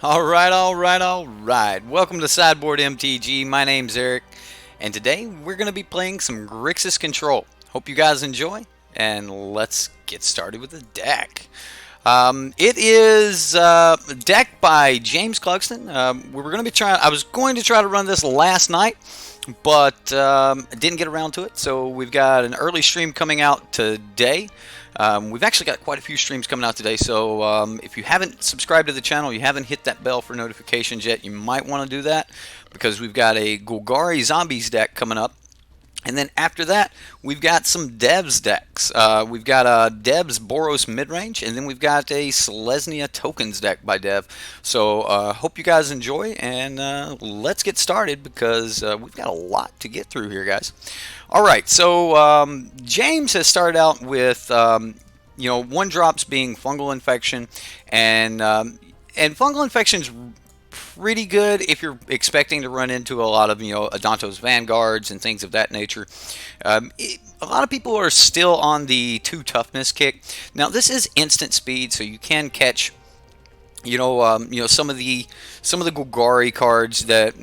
All right. Welcome to Sideboard MTG. My name's Eric, and today we're going to be playing some Grixis Control. Hope you guys enjoy, and let's get started with the deck. It is a deck by James Clugston. We were going to be trying. I was going to try to run this last night, but didn't get around to it. So we've got an early stream coming out today. We've actually got quite a few streams coming out today, so if you haven't subscribed to the channel, you haven't hit that bell for notifications yet, you might want to do that, because we've got a Golgari Zombies deck coming up. And then after that, we've got some Devs decks. We've got a Devs Boros midrange, and then we've got a Selesnya Tokens deck by Dev. So hope you guys enjoy, and let's get started, because we've got a lot to get through here, guys. All right, so James has started out with one drops being fungal infection, and fungal infection's pretty good if you're expecting to run into a lot of Adanto's Vanguards and things of that nature. A lot of people are still on the 2 toughness kick. Now this is instant speed, so you can catch some of the Golgari cards that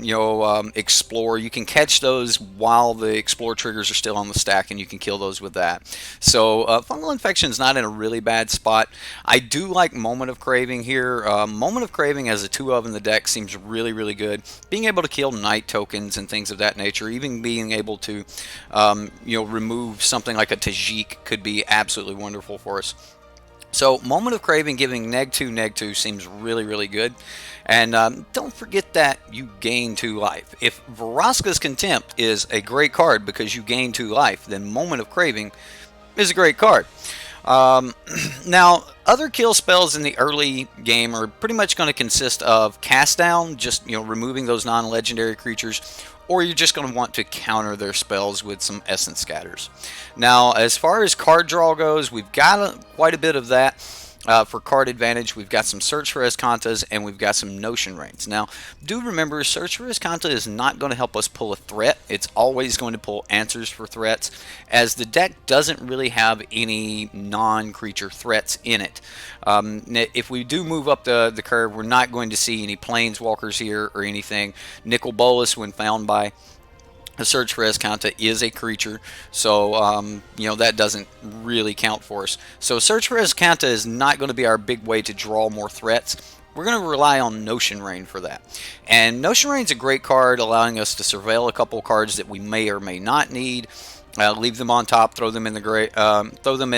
explore. You can catch those while the explore triggers are still on the stack, and you can kill those with that. So fungal infection is not in a really bad spot. I do like Moment of Craving here. Moment of Craving as a 2-of in the deck seems really good. Being able to kill night tokens and things of that nature, even being able to remove something like a Tajik could be absolutely wonderful for us. So Moment of Craving giving neg 2 seems really good. And don't forget that you gain 2 life. If Vraska's Contempt is a great card because you gain 2 life, then Moment of Craving is a great card. Now, other kill spells in the early game are pretty much going to consist of Cast Down, just removing those non-legendary creatures, or you're just going to want to counter their spells with some Essence Scatters. Now, as far as card draw goes, we've got quite a bit of that. For card advantage, we've got some Search for Escantas, and we've got some Notion Reigns. Now, do remember, Search for Escanta is not going to help us pull a threat. It's always going to pull answers for threats, as the deck doesn't really have any non-creature threats in it. If we do move up the curve, we're not going to see any Planeswalkers here or anything. Nicol Bolas, when found by a Search for Escanta, is a creature, so that doesn't really count for us. So Search for Escanta is not going to be our big way to draw more threats. We're going to rely on Notion Rain for that. And Notion Rain's a great card, allowing us to surveil a couple cards that we may or may not need. Leave them on top, throw them in the throw them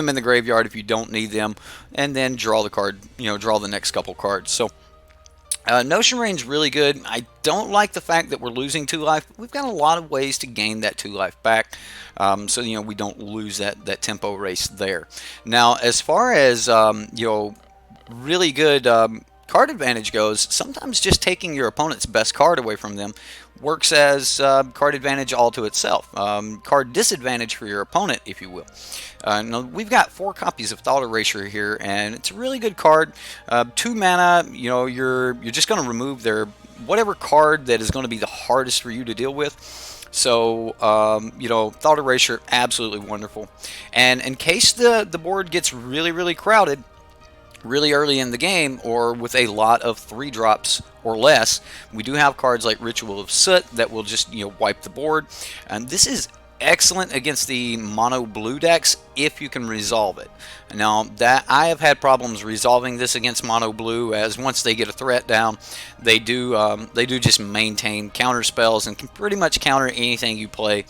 in the graveyard if you don't need them, and then draw the card. Draw the next couple cards. So Notion Rain's really good. I don't like the fact that we're losing 2 life. We've got a lot of ways to gain that 2 life back, so we don't lose that tempo race there. Now, as far as really good card advantage goes, sometimes just taking your opponent's best card away from them works as card advantage all to itself. Card disadvantage for your opponent, if you will. Now, we've got 4 copies of Thought Erasure here, and it's a really good card. 2 mana, you're just going to remove their whatever card that is going to be the hardest for you to deal with. So, Thought Erasure, absolutely wonderful. And in case the board gets really crowded really early in the game, or with a lot of 3 drops or less, we do have cards like Ritual of Soot that will just wipe the board. And this is excellent against the mono blue decks if you can resolve it. Now, that I have had problems resolving this against mono blue, as once they get a threat down, they do just maintain counter spells and can pretty much counter anything you play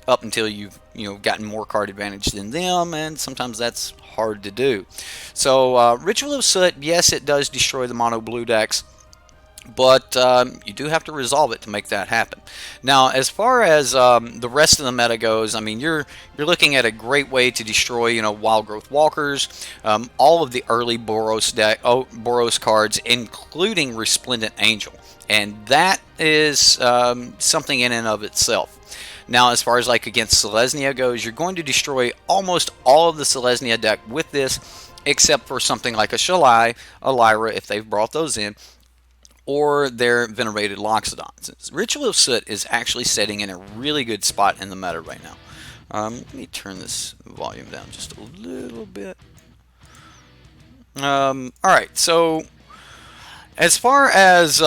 up until you've gotten more card advantage than them, and sometimes that's hard to do. So Ritual of Soot, yes, it does destroy the mono blue decks, but you do have to resolve it to make that happen. Now, as far as the rest of the meta goes, I mean, you're looking at a great way to destroy Wild Growth Walkers, all of the early Boros cards, including Resplendent Angel, and that is something in and of itself. Now, as far as like against Selesnya goes, you're going to destroy almost all of the Selesnya deck with this, except for something like a Shalai, a Lyra, if they've brought those in, or their Venerated Loxodons. Ritual of Soot is actually setting in a really good spot in the meta right now. Let me turn this volume down just a little bit. All right, so as far as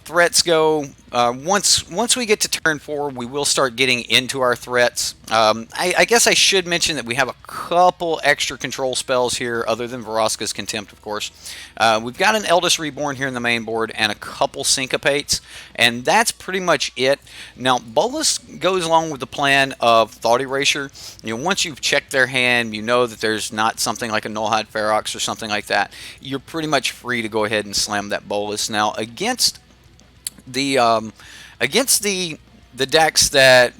threats go, once we get to turn 4, we will start getting into our threats. I guess I should mention that we have a couple extra control spells here, other than Vraska's Contempt, of course. We've got an Eldest Reborn here in the main board, and a couple Syncopates, and that's pretty much it. Now, Bolas goes along with the plan of Thought Erasure. Once you've checked their hand, you know that there's not something like a Nullhide Ferox or something like that. You're pretty much free to go ahead and slam that Bolas. Now, against the decks that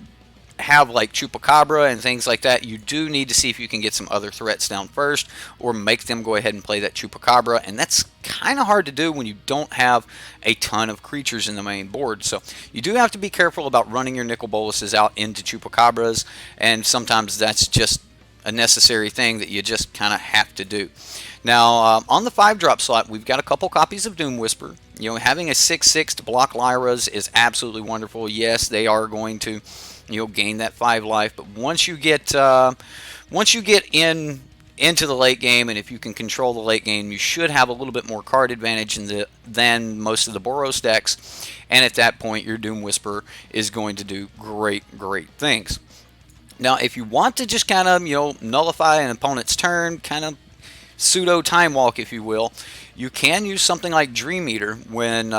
have like Chupacabra and things like that, you do need to see if you can get some other threats down first, or make them go ahead and play that Chupacabra, and that's kind of hard to do when you don't have a ton of creatures in the main board. So you do have to be careful about running your Nicol Boluses out into Chupacabras, and that's just a necessary thing that you just kind of have to do. Now, on the 5-drop slot, we've got a couple copies of Doom Whisper. Having a 6/6 to block Lyras is absolutely wonderful. Yes, they are going to, gain that 5 life, but once you get into the late game, and if you can control the late game, you should have a little bit more card advantage than most of the Boros decks, and at that point, your Doom Whisper is going to do great things. Now, if you want to just kind of, nullify an opponent's turn, kind of pseudo time walk, if you will, you can use something like Dream Eater when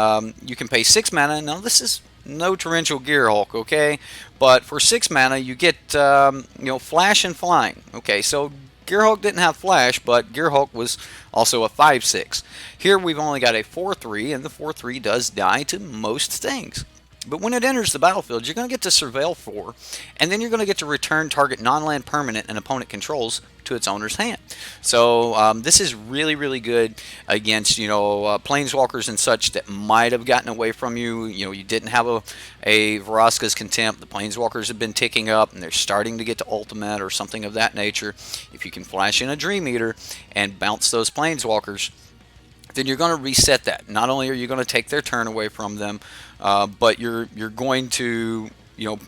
you can pay 6 mana. Now, this is no Torrential Gearhulk, okay? But for 6 mana, you get, Flash and Flying. Okay, so Gearhulk didn't have Flash, but Gearhulk was also a 5/6. Here, we've only got a 4/3, and the 4/3 does die to most things. But when it enters the battlefield, you're going to get to Surveil 4, and then you're going to get to return target non-land permanent an opponent controls to its owner's hand. So this is really good against planeswalkers and such that might have gotten away from you. You didn't have a Vraska's Contempt. The planeswalkers have been ticking up, and they're starting to get to ultimate or something of that nature. If you can flash in a Dream Eater and bounce those planeswalkers, then you're going to reset that. Not only are you going to take their turn away from them, but you're going to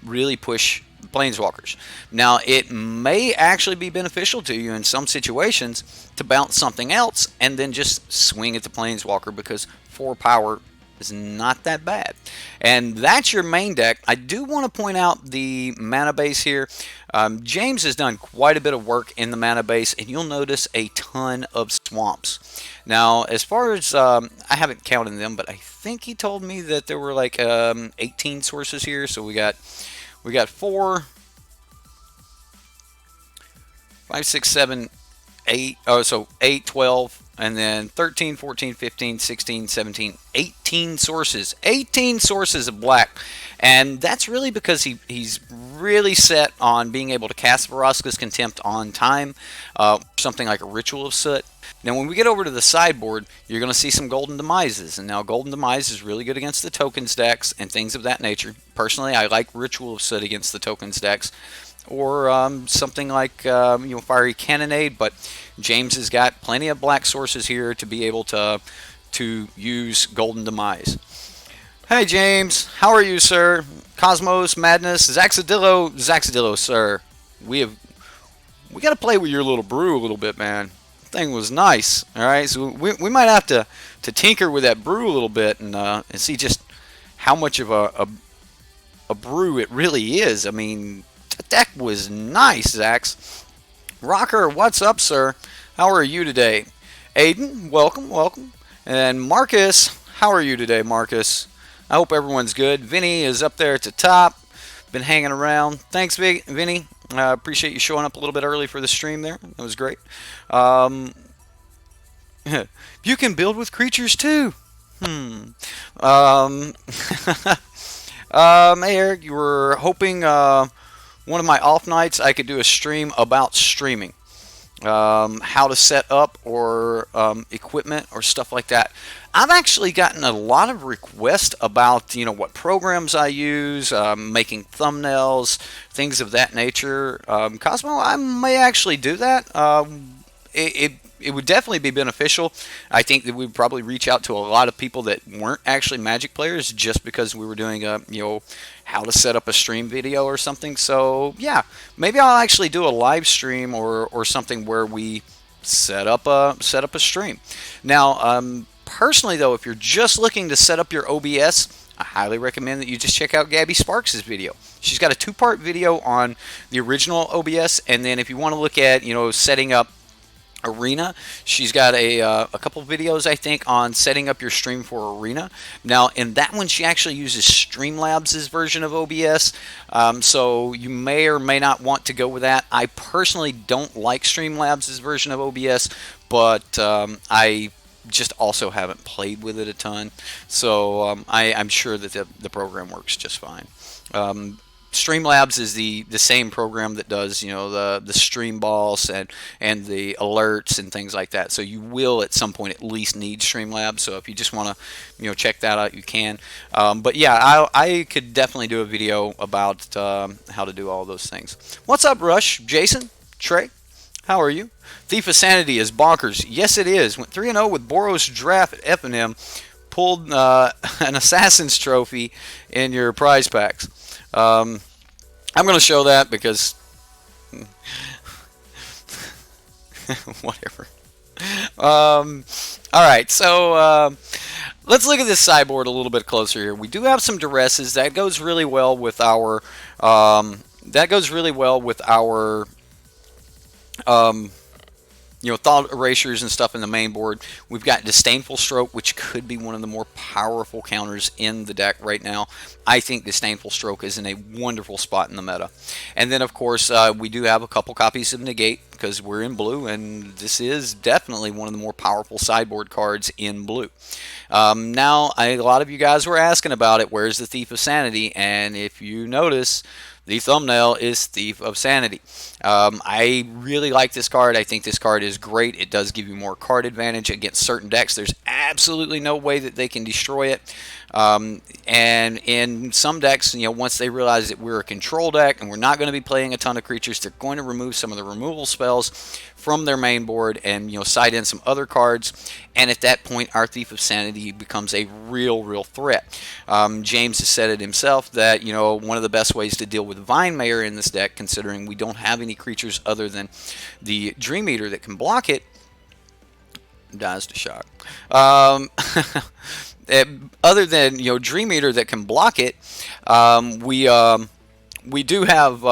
really push planeswalkers. Now, it may actually be beneficial to you in some situations to bounce something else and then just swing at the planeswalker, because 4 power is not that bad. And that's your main deck. I do want to point out the mana base here. James has done quite a bit of work in the mana base, and you'll notice a ton of swamps. Now, as far as, I haven't counted them, but I think he told me that there were like 18 sources here. So we got 4, 5, 6, 7, 8, so 8, 12, and then 13, 14, 15, 16, 17, 18 sources. 18 sources of black. And that's really because he's really set on being able to cast Vraska's Contempt on time, something like a Ritual of Soot. Now, when we get over to the sideboard, you're going to see some Golden Demises. And now, Golden Demise is really good against the tokens decks and things of that nature. Personally, I like Ritual of Soot against the tokens decks. Or something like Fiery Cannonade, but James has got plenty of black sources here to be able to use Golden Demise. Hey James, how are you, sir? Cosmos, Madness, Zaxadillo, sir. We got to play with your little brew a little bit, man. Thing was nice. All right, so we might have to tinker with that brew a little bit and see just how much of a brew it really is. I mean, the deck was nice, Zax. Rocker, what's up, sir? How are you today? Aiden, welcome. And Marcus, how are you today, Marcus? I hope everyone's good. Vinny is up there at the top. Been hanging around. Thanks, Vinny. I appreciate you showing up a little bit early for the stream there. That was great. You can build with creatures too. Hey Eric, you were hoping one of my off nights I could do a stream about streaming. How to set up or equipment or stuff like that. I've actually gotten a lot of requests about what programs I use, making thumbnails, things of that nature. Cosmo, I may actually do that. It would definitely be beneficial. I think that we'd probably reach out to a lot of people that weren't actually Magic players just because we were doing a how to set up a stream video or something. So yeah, maybe I'll actually do a live stream or something where we set up a stream. Now, personally though, if you're just looking to set up your OBS, I highly recommend that you just check out Gabby Sparks' video. She's got a 2-part video on the original OBS, and then if you want to look at, setting up Arena, she's got a couple videos, I think, on setting up your stream for Arena. Now, in that one, she actually uses Streamlabs' version of OBS, so you may or may not want to go with that. I personally don't like Streamlabs' version of OBS, but I just also haven't played with it a ton, so I'm sure that the program works just fine. Streamlabs is the same program that does the stream balls and the alerts and things like that. So you will at some point at least need Streamlabs. So if you just want to check that out, you can. But yeah, I could definitely do a video about how to do all those things. What's up, Rush? Jason? Trey? How are you? Thief of Sanity is bonkers. Yes, it is. Went 3-0 with Boros Draft at F&M. Pulled an Assassin's Trophy in your prize packs. I'm going to show that because whatever. Alright, so let's look at this sideboard a little bit closer here. We do have some duresses. That goes really well with our thought erasures and stuff in the main board. We've got Disdainful Stroke, which could be one of the more powerful counters in the deck right now. I think Disdainful Stroke is in a wonderful spot in the meta. And then, of course, we do have a couple copies of Negate because we're in blue, and this is definitely one of the more powerful sideboard cards in blue. Now, a lot of you guys were asking about it. Where's the Thief of Sanity? And if you notice, the thumbnail is Thief of Sanity. I really like this card. I think this card is great. It does give you more card advantage against certain decks. There's absolutely no way that they can destroy it. And in some decks, once they realize that we're a control deck and we're not going to be playing a ton of creatures, they're going to remove some of the removal spells from their main board and side in some other cards. And at that point, our Thief of Sanity becomes a real threat. James has said it himself that one of the best ways to deal with Vine Mayor in this deck, considering we don't have any creatures other than the Dream Eater that can block it, dies to shock. Other than Dream Eater that can block it, we do have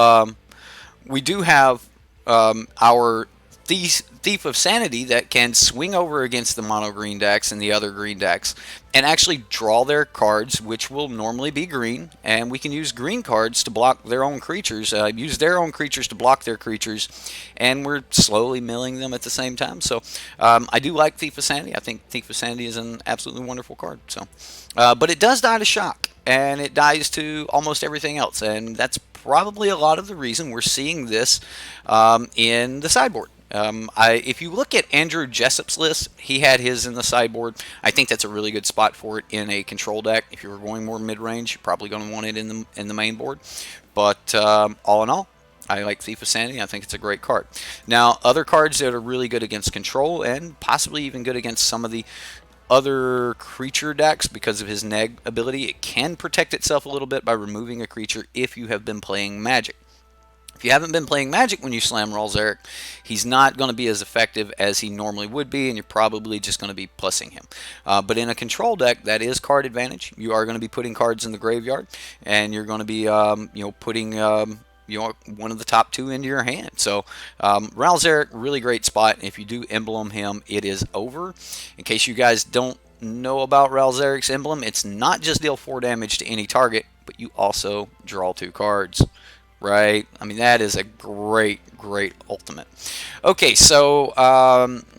our Thief of Sanity that can swing over against the mono green decks and the other green decks and actually draw their cards, which will normally be green, and we can use green cards to block their own creatures, use their own creatures to block their creatures, and we're slowly milling them at the same time. So I do like Thief of Sanity. I think Thief of Sanity is an absolutely wonderful card. So, but it does die to shock, and it dies to almost everything else, and that's probably a lot of the reason we're seeing this in the sideboard. If you look at Andrew Jessup's list, he had his in the sideboard. I think that's a really good spot for it in a control deck. If you were going more mid-range, you're probably going to want it in the main board. But all in all, I like Thief of Sanity. I think it's a great card. Now, other cards that are really good against control and possibly even good against some of the other creature decks because of his neg ability, it can protect itself a little bit by removing a creature if you have been playing Magic. If you haven't been playing Magic when you slam Ralzeric, he's not going to be as effective as he normally would be, and you're probably just going to be plussing him. But in a control deck, that is card advantage. You are going to be putting cards in the graveyard, and you're going to be putting one of the top two into your hand. So Ralzeric, really great spot. If you do emblem him, it is over. In case you guys don't know about Ralzeric's emblem, it's not just deal 4 damage to any target, but you also draw 2 cards. Right? I mean, that is a great ultimate. Okay, so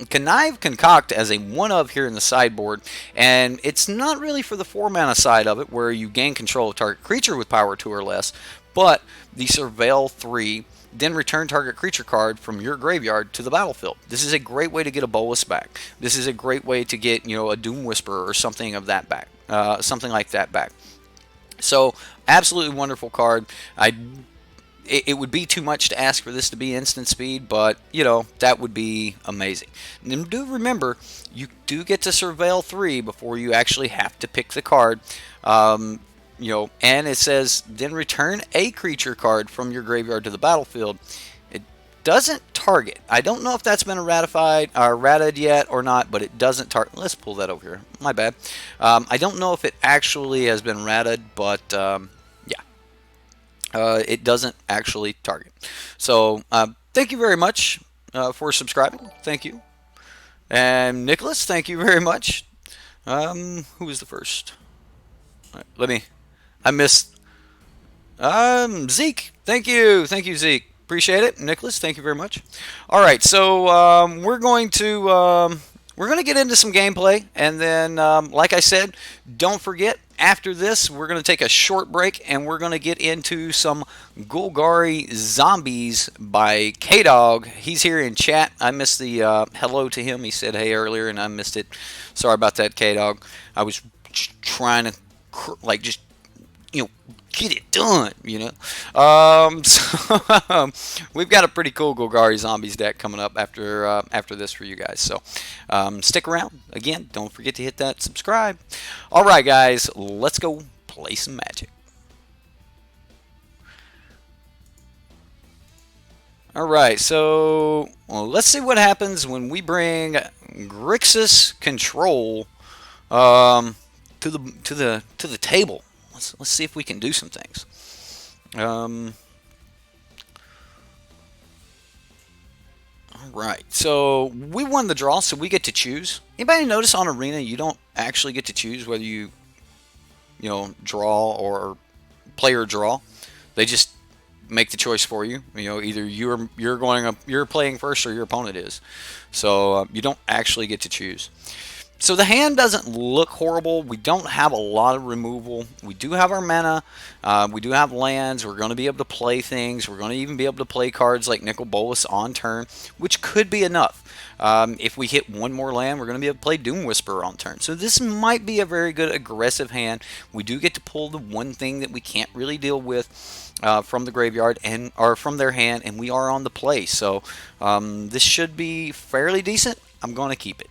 Connive Concoct as a one-of here in the sideboard, and it's not really for the 4-mana side of it, where you gain control of target creature with power 2 or less, but the Surveil 3, then return target creature card from your graveyard to the battlefield. This is a great way to get a Bolas back. This is a great way to get, a Doom Whisperer or something of that back, something like that back. So, absolutely wonderful card. It would be too much to ask for this to be instant speed, but, that would be amazing. And do remember, you do get to Surveil 3 before you actually have to pick the card. And it says, then return a creature card from your graveyard to the battlefield. doesn't target. I don't know if that's been ratified or ratted yet or not, but it doesn't target. Let's pull that over here. My bad. I don't know if it actually has been ratted, but yeah, it doesn't actually target. So thank you very much for subscribing. Thank you. And Nicholas, thank you very much. Who was the first? All right, let me. I missed. Zeke. Thank you. Thank you, Zeke. Appreciate it. Nicholas, thank you very much. All right, so we're going to get into some gameplay, and then, like I said, don't forget, after this, we're going to take a short break, and we're going to get into some Golgari Zombies by K-Dog. He's here in chat. I missed the hello to him. He said hey earlier, and I missed it. Sorry about that, K-Dog. I was trying to, like, just, you know, get it done, you know. So we've got a pretty cool Golgari Zombies deck coming up after this for you guys. So stick around. Again, don't forget to hit that subscribe. All right, guys, let's go play some Magic. All right, so let's see what happens when we bring Grixis Control to the table. Let's see if we can do some things. Alright, so we won the draw, so we get to choose. Anybody notice on Arena you don't actually get to choose whether you draw or play or draw? They just make the choice for you. You know, either you're playing first or your opponent is. So you don't actually get to choose. So the hand doesn't look horrible. We don't have a lot of removal. We do have our mana. We do have lands. We're going to be able to play things. We're going to even be able to play cards like Nicol Bolas on turn, which could be enough. If we hit one more land, we're going to be able to play Doom Whisperer on turn. So this might be a very good aggressive hand. We do get to pull the one thing that we can't really deal with from the graveyard or from their hand, and we are on the play. So this should be fairly decent. I'm going to keep it.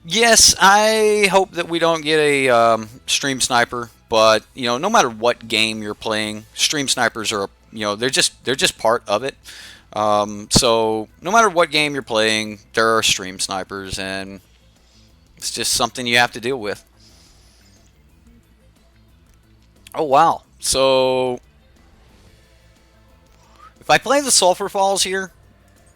Yes, I hope that we don't get a stream sniper, but no matter what game you're playing, stream snipers are they're just part of it. So no matter what game you're playing, there are stream snipers, and it's just something you have to deal with. Oh wow! So if I play the Sulfur Falls here,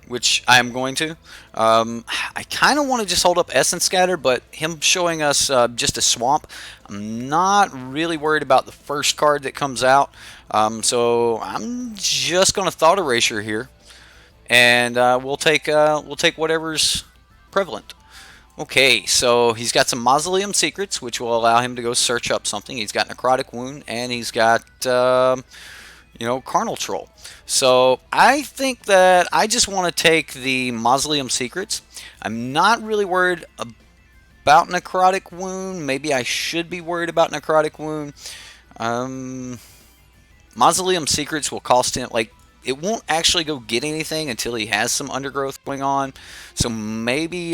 which I am going to. I kind of want to just hold up Essence Scatter, but him showing us just a swamp, I'm not really worried about the first card that comes out. So I'm just going to Thought Erasure here, and we'll take whatever's prevalent. Okay, so he's got some Mausoleum Secrets, which will allow him to go search up something. He's got Necrotic Wound, and he's got Carnal Troll. So I think that I just want to take the Mausoleum Secrets. I'm not really worried about Necrotic Wound. Maybe I should be worried about Necrotic Wound. Mausoleum Secrets will cost him, like, it won't actually go get anything until he has some Undergrowth going on. So maybe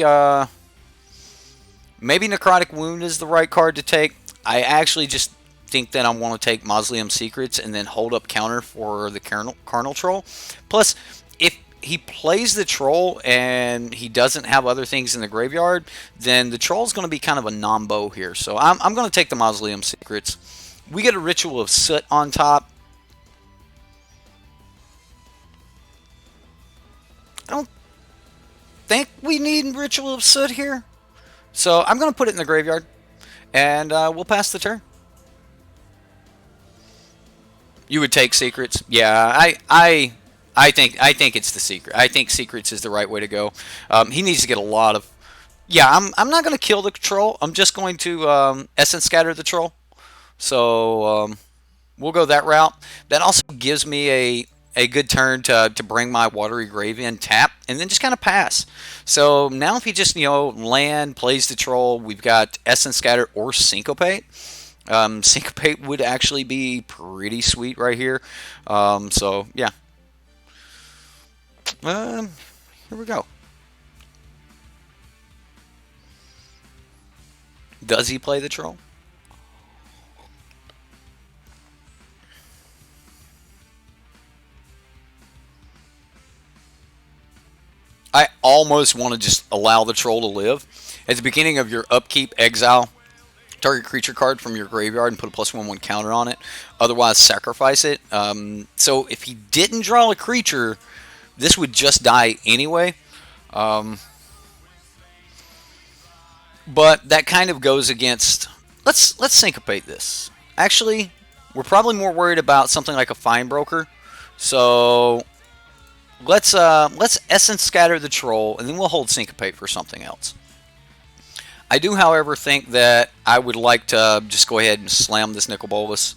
Necrotic Wound is the right card to take. I actually just think that I want to take Mausoleum Secrets and then hold up counter for the Carnal Troll. Plus, if he plays the Troll and he doesn't have other things in the graveyard, then the Troll's going to be kind of a non-bow here. So I'm going to take the Mausoleum Secrets. We get a Ritual of Soot on top. I don't think we need Ritual of Soot here. So I'm going to put it in the graveyard, and we'll pass the turn. You would take Secrets? Yeah, I think it's the Secret. I think Secrets is the right way to go. He needs to get a lot of. Yeah, I'm not going to kill the Troll. I'm just going to Essence Scatter the Troll. So we'll go that route. That also gives me a good turn to bring my Watery Grave in, tap, and then just kind of pass. So now if he just land, plays the Troll, we've got Essence Scatter or Syncopate. Syncopate would actually be pretty sweet right here. So yeah. Here we go. Does he play the Troll? I almost want to just allow the troll to live. At the beginning of your upkeep, exile target creature card from your graveyard and put a +1/+1 counter on it. Otherwise, sacrifice it. So if he didn't draw a creature, this would just die anyway. But that kind of goes against. Let's syncopate this. Actually, we're probably more worried about something like a Fine Broker. So let's Essence Scatter the troll, and then we'll hold syncopate for something else. I do, however, think that I would like to just go ahead and slam this Nicol Bolas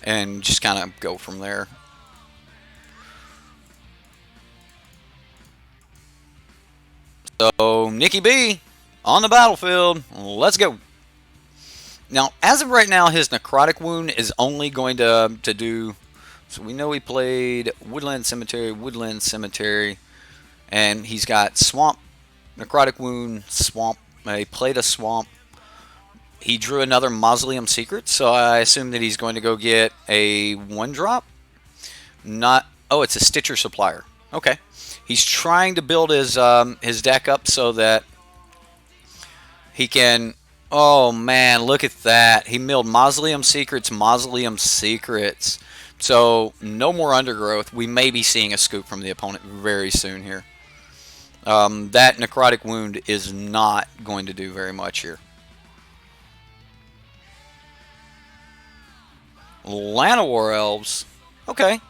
and just kind of go from there. So, Nicky B on the battlefield. Let's go. Now, as of right now, his Necrotic Wound is only going to do... So we know he played Woodland Cemetery, and he's got Swamp, Necrotic Wound, Swamp. He played a Swamp. He drew another Mausoleum Secret, so I assume that he's going to go get a 1-drop. Not... Oh, it's a Stitcher Supplier. Okay. He's trying to build his deck up so that he can... Oh, man, look at that. He milled Mausoleum Secrets. So, no more Undergrowth. We may be seeing a scoop from the opponent very soon here. That Necrotic Wound is not going to do very much here. Llanowar Elves. Okay.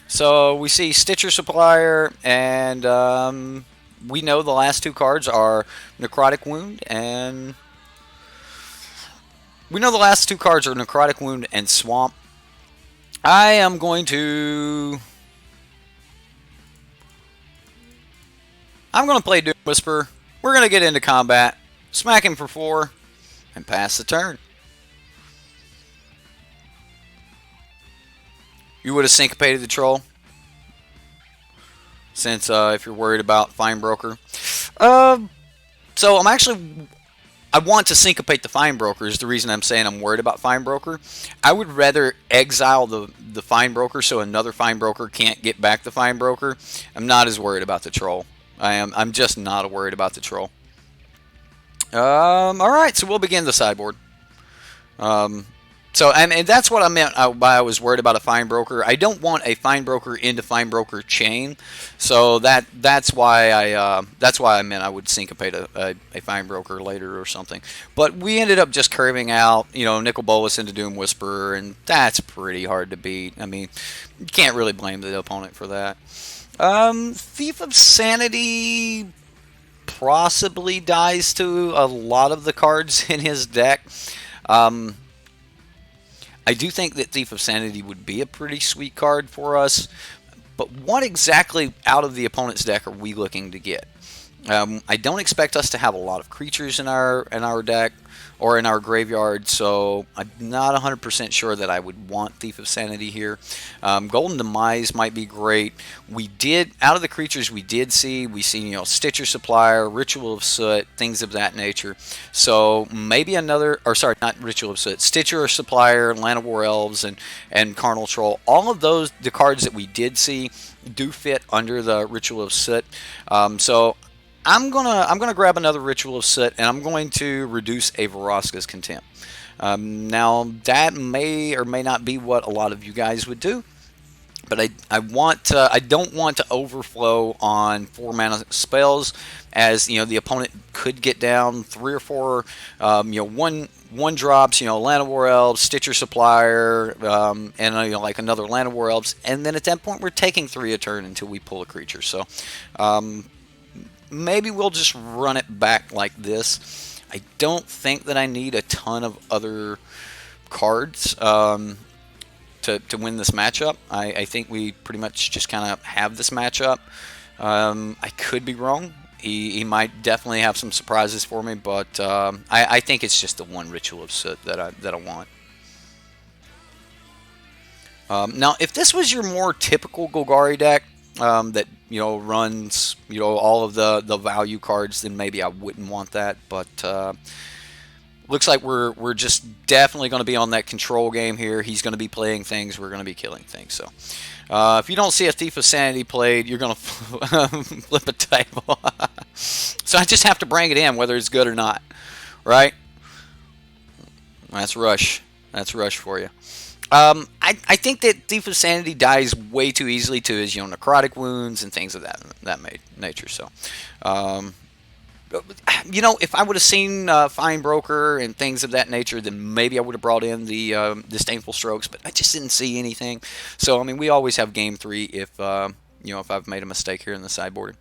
So we see Stitcher Supplier, and we know the last two cards are Necrotic Wound and... We know the last two cards are Necrotic Wound and Swamp. I am going to... I'm going to play Doom Whisper. We're going to get into combat, smack him for 4, and pass the turn. You would have syncopated the troll, since if you're worried about Fine Broker. So I'm actually... I want to syncopate the Fine Broker is the reason I'm saying I'm worried about Fine Broker. I would rather exile the Fine Broker so another Fine Broker can't get back the Fine Broker. I'm not as worried about the troll. I'm just not worried about the troll. Alright, so we'll begin the sideboard. So, and that's what I meant by I was worried about a Fine Broker. I don't want a Fine Broker into Fine Broker chain, so that's why I meant I would syncopate a Fine Broker later or something. But we ended up just curving out, you know, Nicol Bolas into Doom Whisperer, and that's pretty hard to beat. I mean, you can't really blame the opponent for that. Thief of Sanity possibly dies to a lot of the cards in his deck. I do think that Thief of Sanity would be a pretty sweet card for us, but what exactly out of the opponent's deck are we looking to get? I don't expect us to have a lot of creatures in our deck or in our graveyard, so I'm not 100% sure that I would want Thief of Sanity here. Golden Demise might be great. We did, out of the creatures we see, you know, Stitcher Supplier, Ritual of Soot, things of that nature. So maybe another, or sorry, not Ritual of Soot, Stitcher Supplier, Llanowar Elves, and Carnal Troll. All of those, the cards that we did see, do fit under the Ritual of Soot. So I'm gonna grab another Ritual of Soot, and I'm going to reduce a Vraska's Contempt. Now that may or may not be what a lot of you guys would do, but I don't want to overflow on 4-mana spells, as you know the opponent could get down 3 or 4 you know one drops, you know, Llanowar Elves, Stitcher Supplier, and you know, like another Llanowar Elves, and then at that point we're taking 3 a turn until we pull a creature. So maybe we'll just run it back like this. I don't think that I need a ton of other cards to win this matchup. I think we pretty much just kind of have this matchup. I could be wrong. He might definitely have some surprises for me, but I think it's just the one Ritual of Soot that I want. Now, if this was your more typical Golgari deck, that you know runs all of the value cards, then maybe I wouldn't want that. But looks like we're just definitely going to be on that control game here. He's going to be playing things. We're going to be killing things. So if you don't see a Thief of Sanity played, you're going to flip a table. So I just have to bring it in, whether it's good or not, right? That's Rush. That's Rush for you. I think that Thief of Sanity dies way too easily to his necrotic wounds and things of that nature. So. If I would have seen Fine Broker and things of that nature, then maybe I would have brought in the Disdainful Strokes, but I just didn't see anything. So, I mean, we always have game 3 if I've made a mistake here in the sideboard.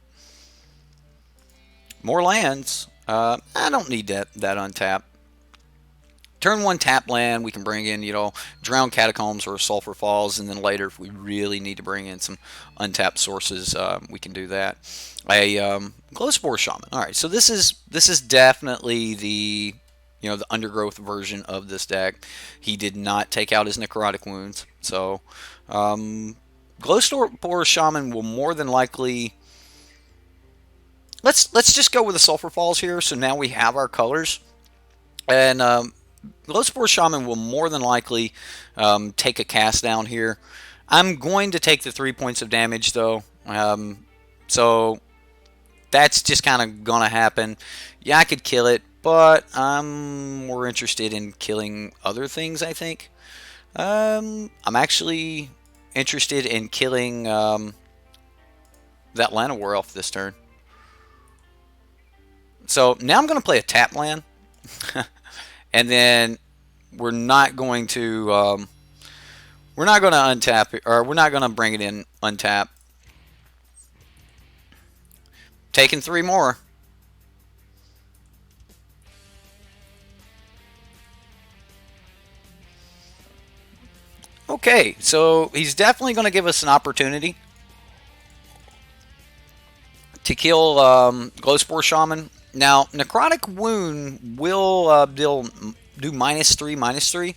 More lands. I don't need that untap. Turn 1 tap land, we can bring in, Drowned Catacombs or Sulphur Falls, and then later, if we really need to bring in some untapped sources, we can do that. A Glowspore Shaman. All right, so this is definitely the the undergrowth version of this deck. He did not take out his necrotic wounds, so Glowspore Shaman will more than likely. Let's just go with the Sulphur Falls here. So now we have our colors, and Glowspore Shaman will more than likely take a cast down here. I'm going to take the 3 points of damage though, so that's just kind of going to happen. Yeah, I could kill it, but I'm more interested in killing other things, I think. I'm actually interested in killing that Llanowar Elf this turn. So now I'm going to play a tap land. And then we're not going to untap it, or we're not going to bring it in untap. Taking 3 more. Okay, so he's definitely going to give us an opportunity to kill Glowspore Shaman. Now, Necrotic Wound will do -3/-3.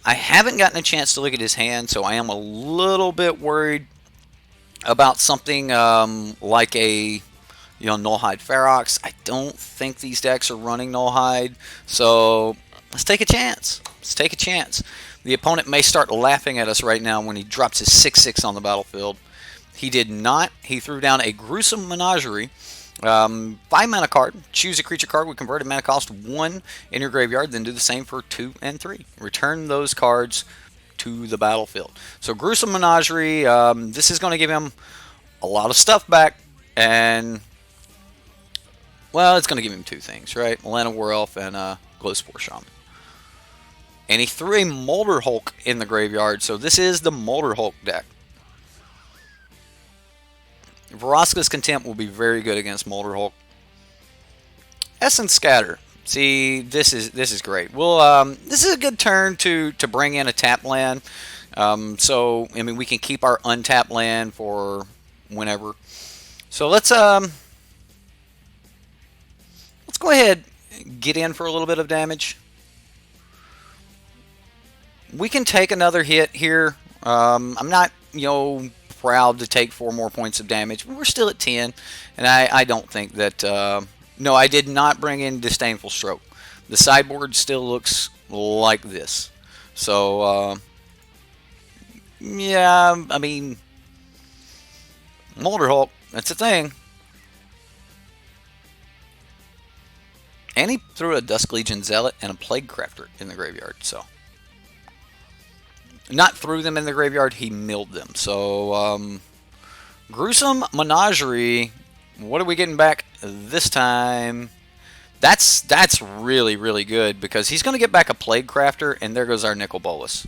I haven't gotten a chance to look at his hand, so I am a little bit worried about something like a Nullhide Ferox. I don't think these decks are running Nullhide, so let's take a chance. Let's take a chance. The opponent may start laughing at us right now when he drops his 6/6 on the battlefield. He did not. He threw down a Gruesome Menagerie. 5 mana card. Choose a creature card with converted mana cost 1 in your graveyard, then do the same for 2 and 3. Return those cards to the battlefield. So Gruesome Menagerie, this is going to give him a lot of stuff back, and well, it's going to give him 2 things, right? Llanowar Elf and Glowspore Shaman. And he threw a Molder Hulk in the graveyard, so this is the Molder Hulk deck. Vraska's Contempt will be very good against Molder Hulk. Essence Scatter. See, this is great. Well, this is a good turn to bring in a tap land. So I mean, we can keep our untapped land for whenever. So let's go ahead, get in for a little bit of damage. We can take another hit here. I'm not proud to take 4 more points of damage. We're still at 10, and I don't think that. No, I did not bring in Disdainful Stroke. The sideboard still looks like this. So, yeah, I mean, Molder Hulk, that's a thing. And he threw a Dusk Legion Zealot and a Plague Crafter in the graveyard, so. Not threw them in the graveyard, he milled them. So, Gruesome Menagerie, what are we getting back this time? That's really, really good, because he's going to get back a Plague Crafter, and there goes our Nicol Bolas.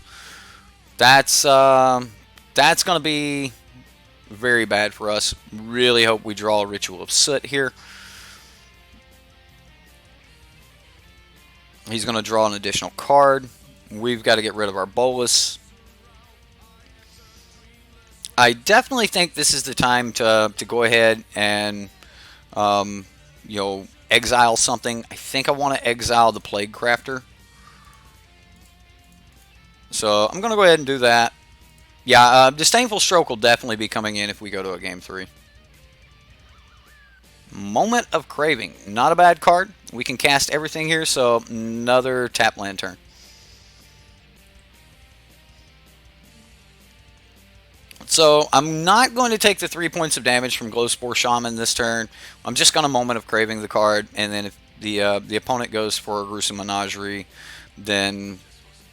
That's going to be very bad for us. Really hope we draw a Ritual of Soot here. He's going to draw an additional card. We've got to get rid of our Bolas. I definitely think this is the time to go ahead and exile something. I think I want to exile the Plague Crafter. So I'm going to go ahead and do that. Yeah, Disdainful Stroke will definitely be coming in if we go to a game 3. Moment of Craving. Not a bad card. We can cast everything here, so another tap land turn. So I'm not going to take the 3 points of damage from Glowspore Shaman this turn. I'm just going to Moment of Craving the card, and then if the opponent goes for a Gruesome Menagerie, then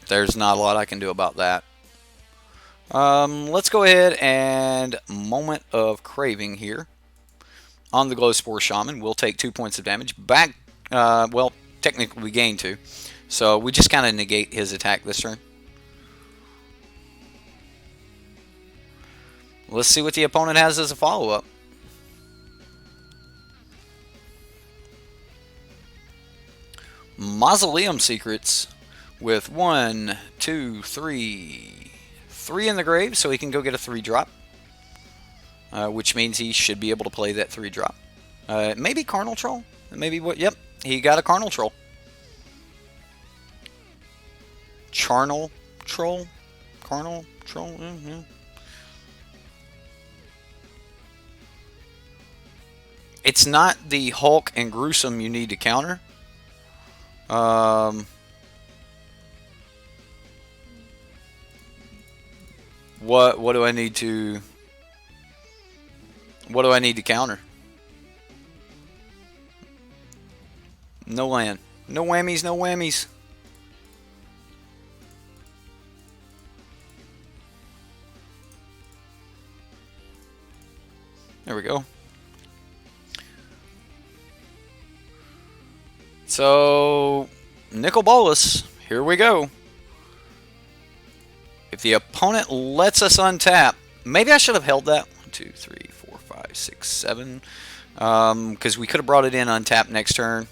there's not a lot I can do about that. Let's go ahead and Moment of Craving here on the Glowspore Shaman. We'll take 2 points of damage. Back, well, technically we gain 2. So we just kind of negate his attack this turn. Let's see what the opponent has as a follow-up. Mausoleum Secrets with 1, 2, 3. 3 in the grave, so he can go get a 3-drop. Which means he should be able to play that 3-drop. Maybe Carnal Troll? Maybe what? Yep, he got a Carnal Troll. Charnel Troll? Carnal Troll? Mm-hmm. It's not the Hulk and Gruesome you need to counter. What do I need to... What do I need to counter? No land. No whammies, no whammies. There we go. So, Nicol Bolas, here we go. If the opponent lets us untap, maybe I should have held that. 1, 2, 3, 4, 5, 6, 7. Because we could have brought it in untapped next turn.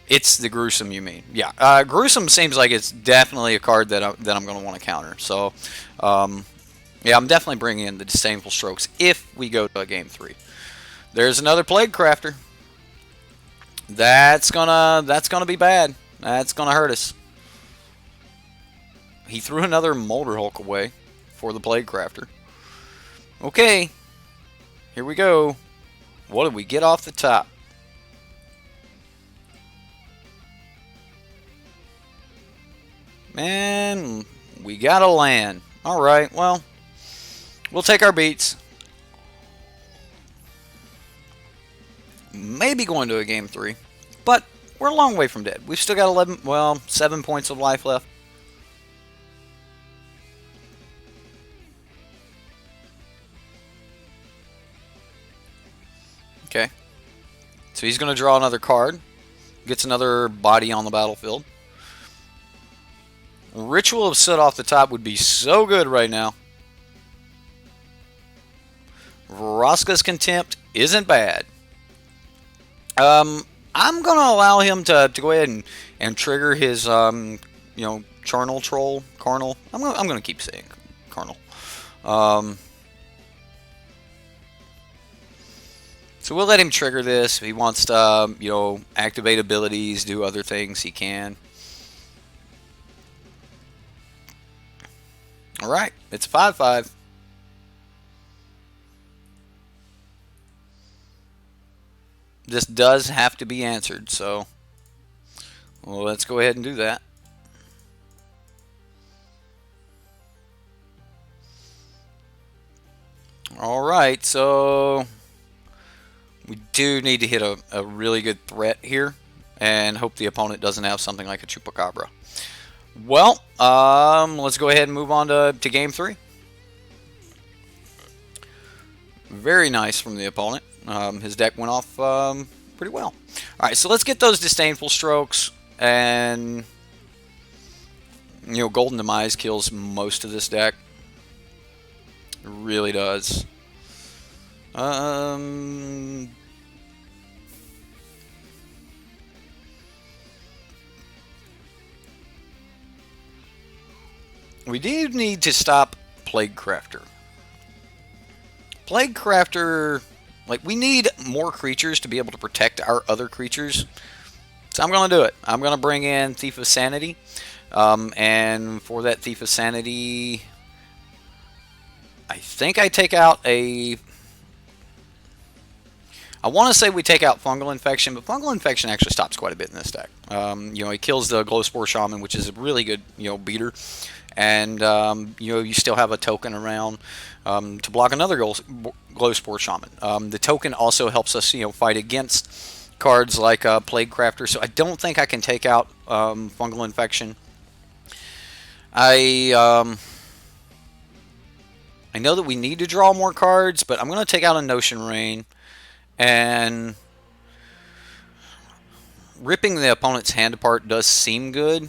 It's the Gruesome, you mean? Yeah. Gruesome seems like it's definitely a card that I'm going to want to counter. So, yeah, I'm definitely bringing in the Disdainful Strokes if we go to a game 3. There's another Plague Crafter. That's gonna be bad. That's gonna hurt us. He threw another Molder Hulk away for the Plague Crafter. Okay, here we go. What did we get off the top? Man, we got a land. All right, well, we'll take our beats. Maybe going to a game 3, but we're a long way from dead. We've still got 7 points of life left. Okay, so he's going to draw another card, gets another body on the battlefield. Ritual of Soot off the top would be so good right now. Vraska's Contempt isn't bad. I'm going to allow him to go ahead and trigger his, Charnel Troll, Carnal. I'm going to keep saying Carnal. So we'll let him trigger this. If he wants to, activate abilities, do other things, he can. All right, it's 5/5. This does have to be answered, so let's go ahead and do that. All right, so we do need to hit a really good threat here and hope the opponent doesn't have something like a Chupacabra. Well, let's go ahead and move on to game 3. Very nice from the opponent. His deck went off pretty well. All right, so let's get those Disdainful Strokes, and Golden Demise kills most of this deck. It really does. We do need to stop Plague Crafter. Plague Crafter, we need more creatures to be able to protect our other creatures. So I'm going to do it. I'm going to bring in Thief of Sanity. And for that Thief of Sanity, I think I take out a... I want to say we take out Fungal Infection, but Fungal Infection actually stops quite a bit in this deck. It kills the Glowspore Shaman, which is a really good, beater. And, you still have a token around to block another Glowspore Shaman. The token also helps us, fight against cards like Plague Crafter, so I don't think I can take out Fungal Infection. I know that we need to draw more cards, but I'm going to take out a Notion Rain. And ripping the opponent's hand apart does seem good.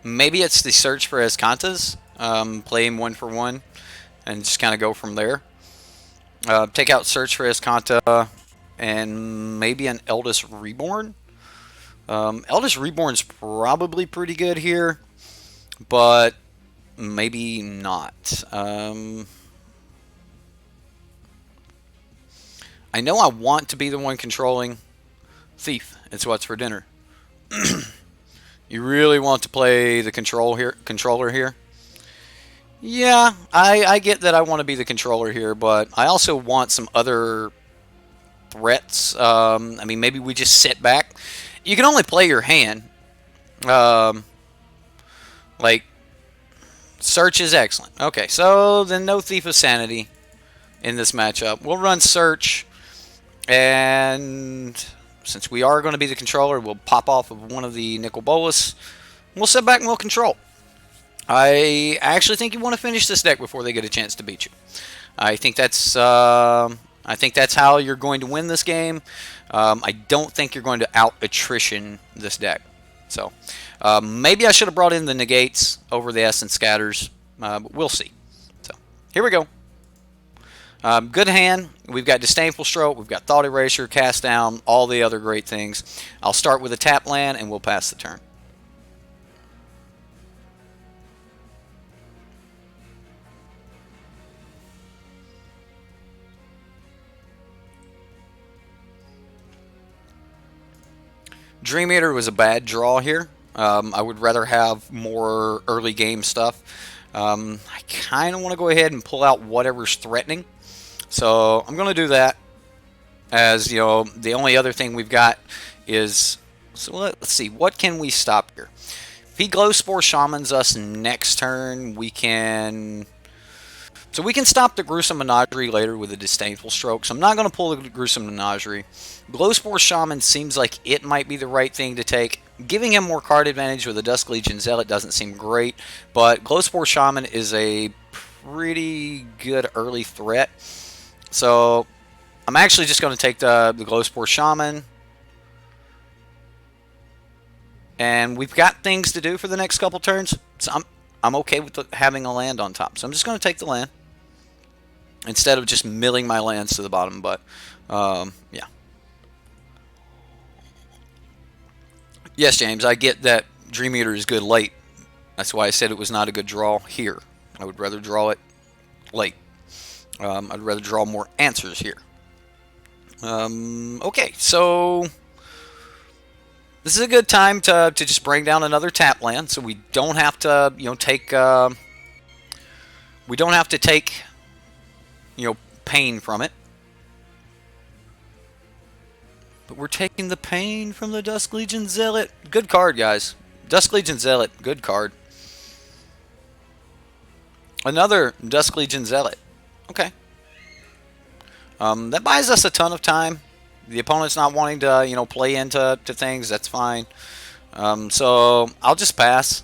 Maybe it's the search for Escantas. Play him 1 for 1 and just kind of go from there. Take out search for Escanta and maybe an Eldest Reborn. Eldest Reborn's probably pretty good here, but maybe not. I know I want to be the one controlling Thief. It's what's for dinner. You really want to play the controller here? Yeah, I get that I want to be the controller here, but I also want some other threats. I mean, maybe we just sit back. You can only play your hand. Like, search is excellent. Okay, so then no Thief of Sanity in this matchup. We'll run search. And since we are going to be the controller, we'll pop off of one of the Nicol Bolas. We'll sit back and we'll control. I actually think you want to finish this deck before they get a chance to beat you. I think that's how you're going to win this game. I don't think you're going to out attrition this deck. So maybe I should have brought in the negates over the Essence Scatters, but we'll see. So here we go. Good hand. We've got Disdainful Stroke. We've got Thought Erasure, Cast Down, all the other great things. I'll start with a tap land, and we'll pass the turn. Dream Eater was a bad draw here. I would rather have more early game stuff. I kind of want to go ahead and pull out whatever's threatening. So I'm going to do that. As the only other thing we've got is, so let's see, what can we stop here? If he Glowspore Shamans us next turn, we can stop the Gruesome Menagerie later with a Disdainful Stroke. So I'm not going to pull the Gruesome Menagerie. Glowspore Shaman seems like it might be the right thing to take. Giving him more card advantage with a Dusk Legion Zealot doesn't seem great, but Glowspore Shaman is a pretty good early threat. So I'm actually just going to take the Glowspore Shaman. And we've got things to do for the next couple turns. So I'm okay with having a land on top. So I'm just going to take the land instead of just milling my lands to the bottom. But, yeah. Yes, James, I get that Dream Eater is good late. That's why I said it was not a good draw here. I would rather draw it late. I'd rather draw more answers here. Okay, so this is a good time to just bring down another tap land, so we don't have to take pain from it. But we're taking the pain from the Dusk Legion Zealot. Good card, guys. Dusk Legion Zealot, good card. Another Dusk Legion Zealot. Okay. That buys us a ton of time. The opponent's not wanting to, play into things. That's fine. So I'll just pass.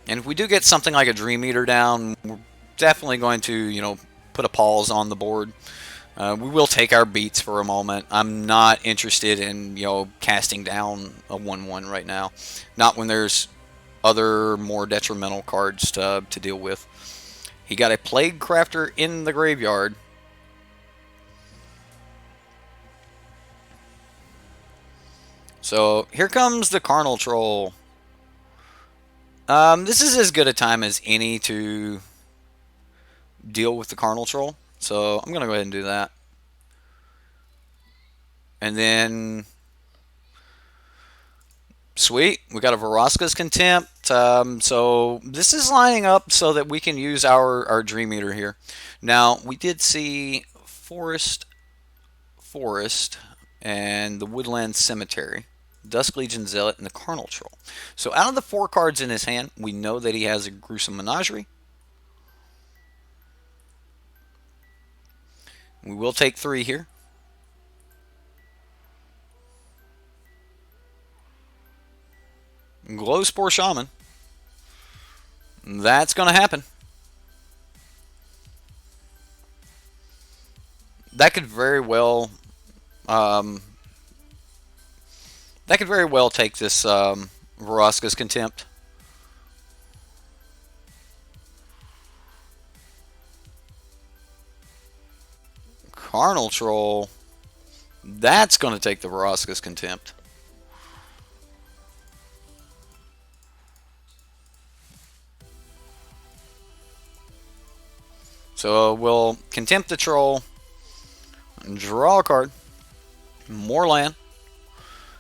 And if we do get something like a Dream Eater down, we're definitely going to, put a pause on the board. We will take our beats for a moment. I'm not interested in, casting down a 1/1 right now. Not when there's other more detrimental cards to deal with. He got a Plague Crafter in the graveyard. So here comes the Carnal Troll. This is as good a time as any to deal with the Carnal Troll. So I'm going to go ahead and do that. And then, sweet, we got a Vraska's Contempt. So this is lining up so that we can use our Dream Eater here. Now, we did see Forest, and the Woodland Cemetery, Dusk Legion Zealot, and the Carnal Troll. So out of the 4 cards in his hand, we know that he has a Gruesome Menagerie. We will take 3 here. Glowspore Shaman. That's going to happen. That could very well take this Vraska's Contempt. Carnal Troll. That's going to take the Vraska's Contempt. So we'll Contempt the Troll, draw a card, more land,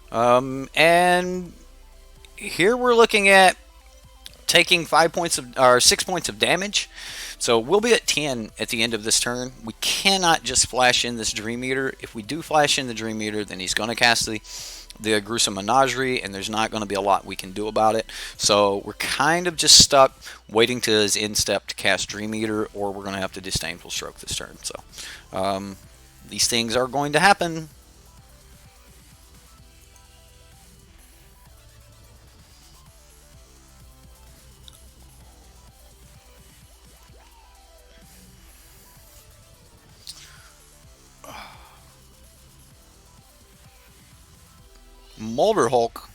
and here we're looking at taking 6 points of damage. So we'll be at 10 at the end of this turn. We cannot just flash in this Dream Eater. If we do flash in the Dream Eater, then he's going to cast the Gruesome Menagerie, and there's not going to be a lot we can do about it. So we're kind of just stuck waiting to his end step to cast Dream Eater, or we're going to have to Disdainful Stroke this turn. So these things are going to happen. Molder Hulk.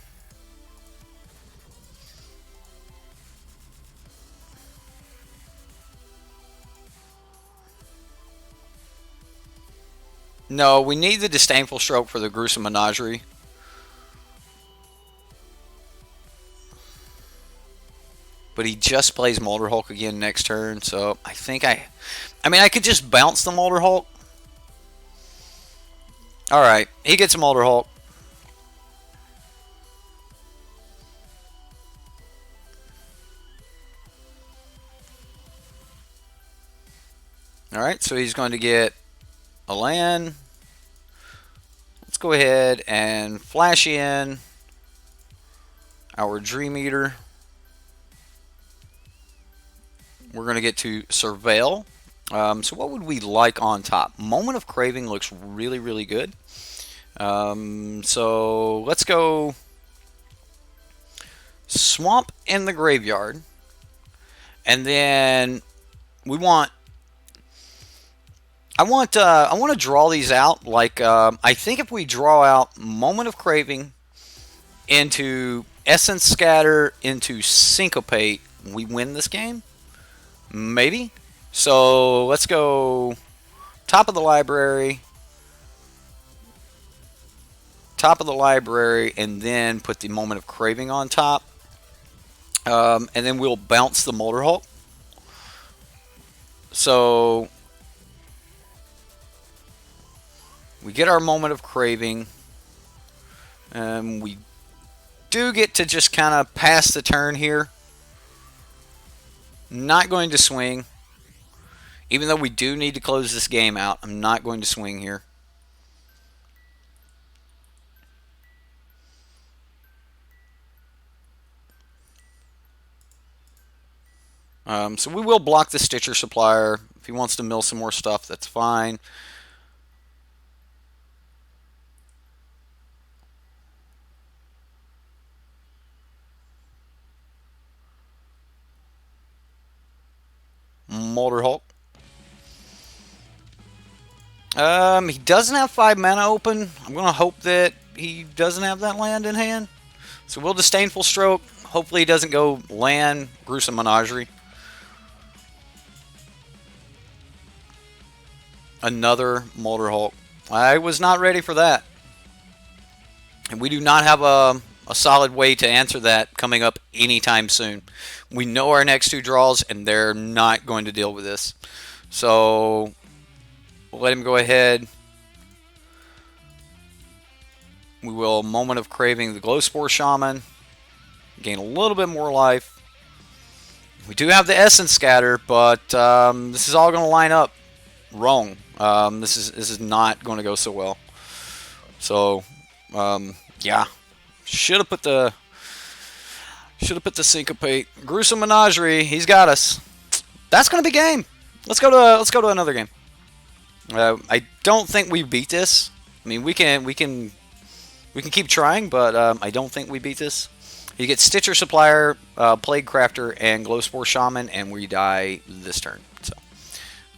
No, we need the Disdainful Stroke for the Gruesome Menagerie. But he just plays Molder Hulk again next turn, so I think I mean, I could just bounce the Molder Hulk. Alright, he gets a Molder Hulk. Alright, so he's going to get a land. Let's go ahead and flash in our Dream Eater. We're going to get to Surveil. So what would we like on top? Moment of Craving looks really, really good. So let's go Swamp in the Graveyard. And then we want... I want to draw these out. Like, I think if we draw out Moment of Craving into Essence Scatter into Syncopate, we win this game. Maybe. So let's go top of the library, and then put the Moment of Craving on top. And then we'll bounce the Molder Hulk. So we get our Moment of Craving. We do get to just kind of pass the turn here. Not going to swing. Even though we do need to close this game out, I'm not going to swing here. So we will block the Stitcher Supplier. If he wants to mill some more stuff, that's fine. Molder Hulk. He doesn't have 5 mana open. I'm going to hope that he doesn't have that land in hand. So we'll Disdainful Stroke. Hopefully he doesn't go land, Gruesome Menagerie. Another Molder Hulk. I was not ready for that. And we do not have a solid way to answer that coming up anytime soon. We know our next 2 draws, and they're not going to deal with this. So we'll let him go ahead. We will Moment of Craving the Glowspore Shaman. gain a little bit more life. We do have the Essence Scatter, but this is all going to line up wrong. This is not going to go so well. So, yeah, should have put the Syncopate. Gruesome Menagerie. He's got us. That's going to be game. Let's go to another game. I don't think we beat this. I mean, we can keep trying, but I don't think we beat this. You get Stitcher Supplier, Plague Crafter, and Glowspore Shaman, and we die this turn. So,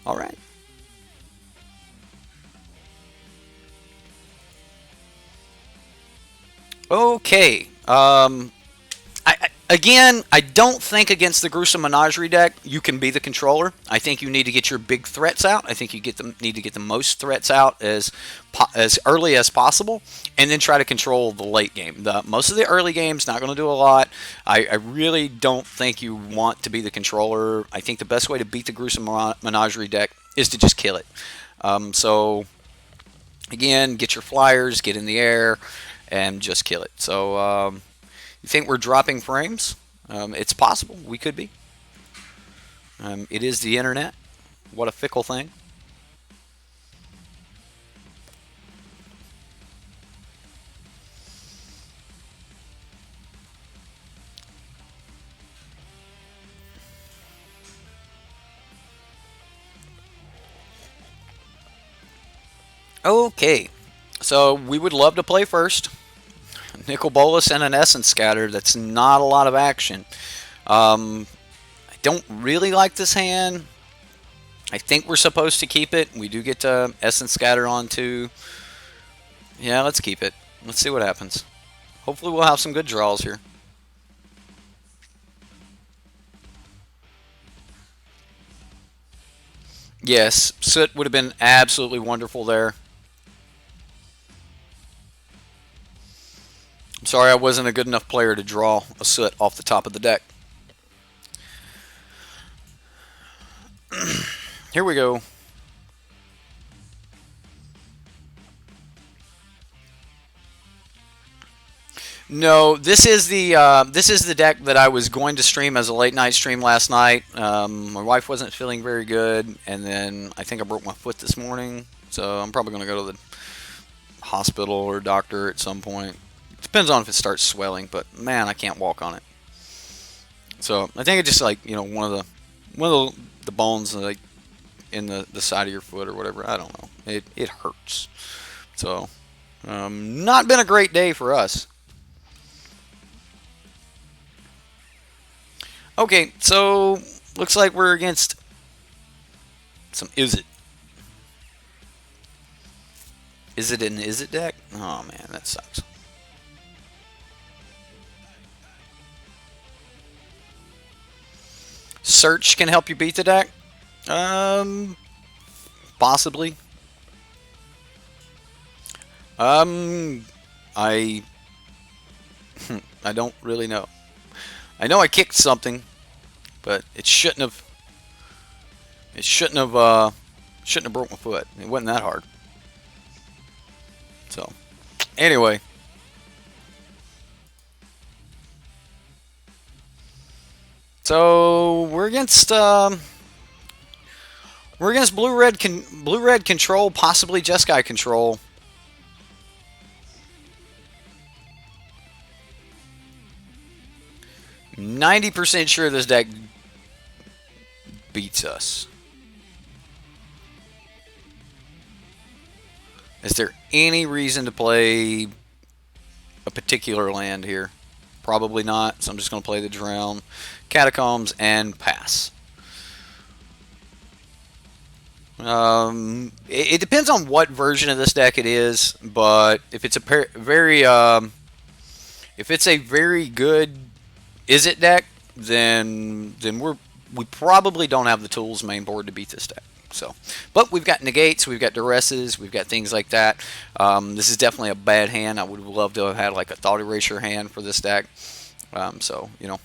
all right. Okay. Again, I don't think against the Gruesome Menagerie deck you can be the controller. I think you need to get your big threats out. I think you need to get the most threats out as early as possible, and then try to control the late game. Most of the early game's not going to do a lot. I really don't think you want to be the controller. I think the best way to beat the Gruesome Menagerie deck is to just kill it. So, again, get your flyers, get in the air, and just kill it. So, you think we're dropping frames? It's possible. We could be. It is the internet. What a fickle thing. Okay. So we would love to play first. Nicol Bolas and an Essence Scatter. That's not a lot of action. I don't really like this hand. I think we're supposed to keep it. We do get to Essence Scatter on too. Yeah, let's keep it. Let's see what happens. Hopefully we'll have some good draws here. Yes, Soot would have been absolutely wonderful there. I'm sorry I wasn't a good enough player to draw a Soot off the top of the deck. Here we go. No, this is the deck that I was going to stream as a late night stream last night. My wife wasn't feeling very good, and then I think I broke my foot this morning, so I'm probably going to go to the hospital or doctor at some point. Depends on if it starts swelling, but man, I can't walk on it. So I think it's just like, you know, one of the bones like in the side of your foot or whatever. I don't know. It hurts. So not been a great day for us. Okay, so looks like we're against some Izzet. Is it an Izzet deck? Oh man, that sucks. Search can help you beat the deck? Possibly. I don't really know. I know I kicked something, but it shouldn't have. It shouldn't have broke my foot. It wasn't that hard. So, anyway. So we're against blue red control, possibly Jeskai control. %90 sure this deck beats us. Is there any reason to play a particular land here? Probably not, so I'm just going to play the Drown, Catacombs, and pass. It depends on what version of this deck it is, but if it's a very good Izzet deck, then we probably don't have the tools main board to beat this deck. So, but we've got negates, we've got duresses, we've got things like that. This is definitely a bad hand. I would love to have had like a Thought Erasure hand for this deck. So, you know,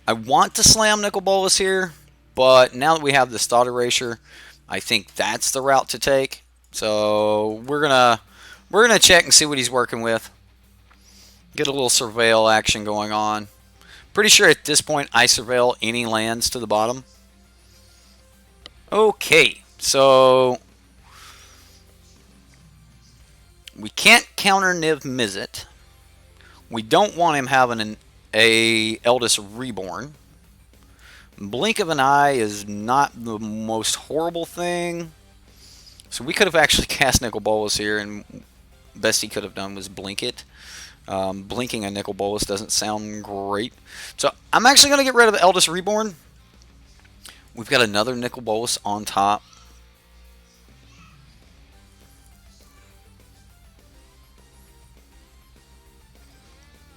I want to slam Nicol Bolas here, but now that we have this Thought Erasure, I think that's the route to take. So we're gonna check and see what he's working with. Get a little surveil action going on. Pretty sure at this point I surveil any lands to the bottom. Okay, so we can't counter Niv Mizzet. We don't want him having a Eldest Reborn. Blink of an eye is not the most horrible thing. So we could have actually cast Nicol Bolas here, and best he could have done was blink it. Blinking a Nicol Bolas doesn't sound great. So I'm actually going to get rid of Eldest Reborn. We've got another Nicol Bolas on top.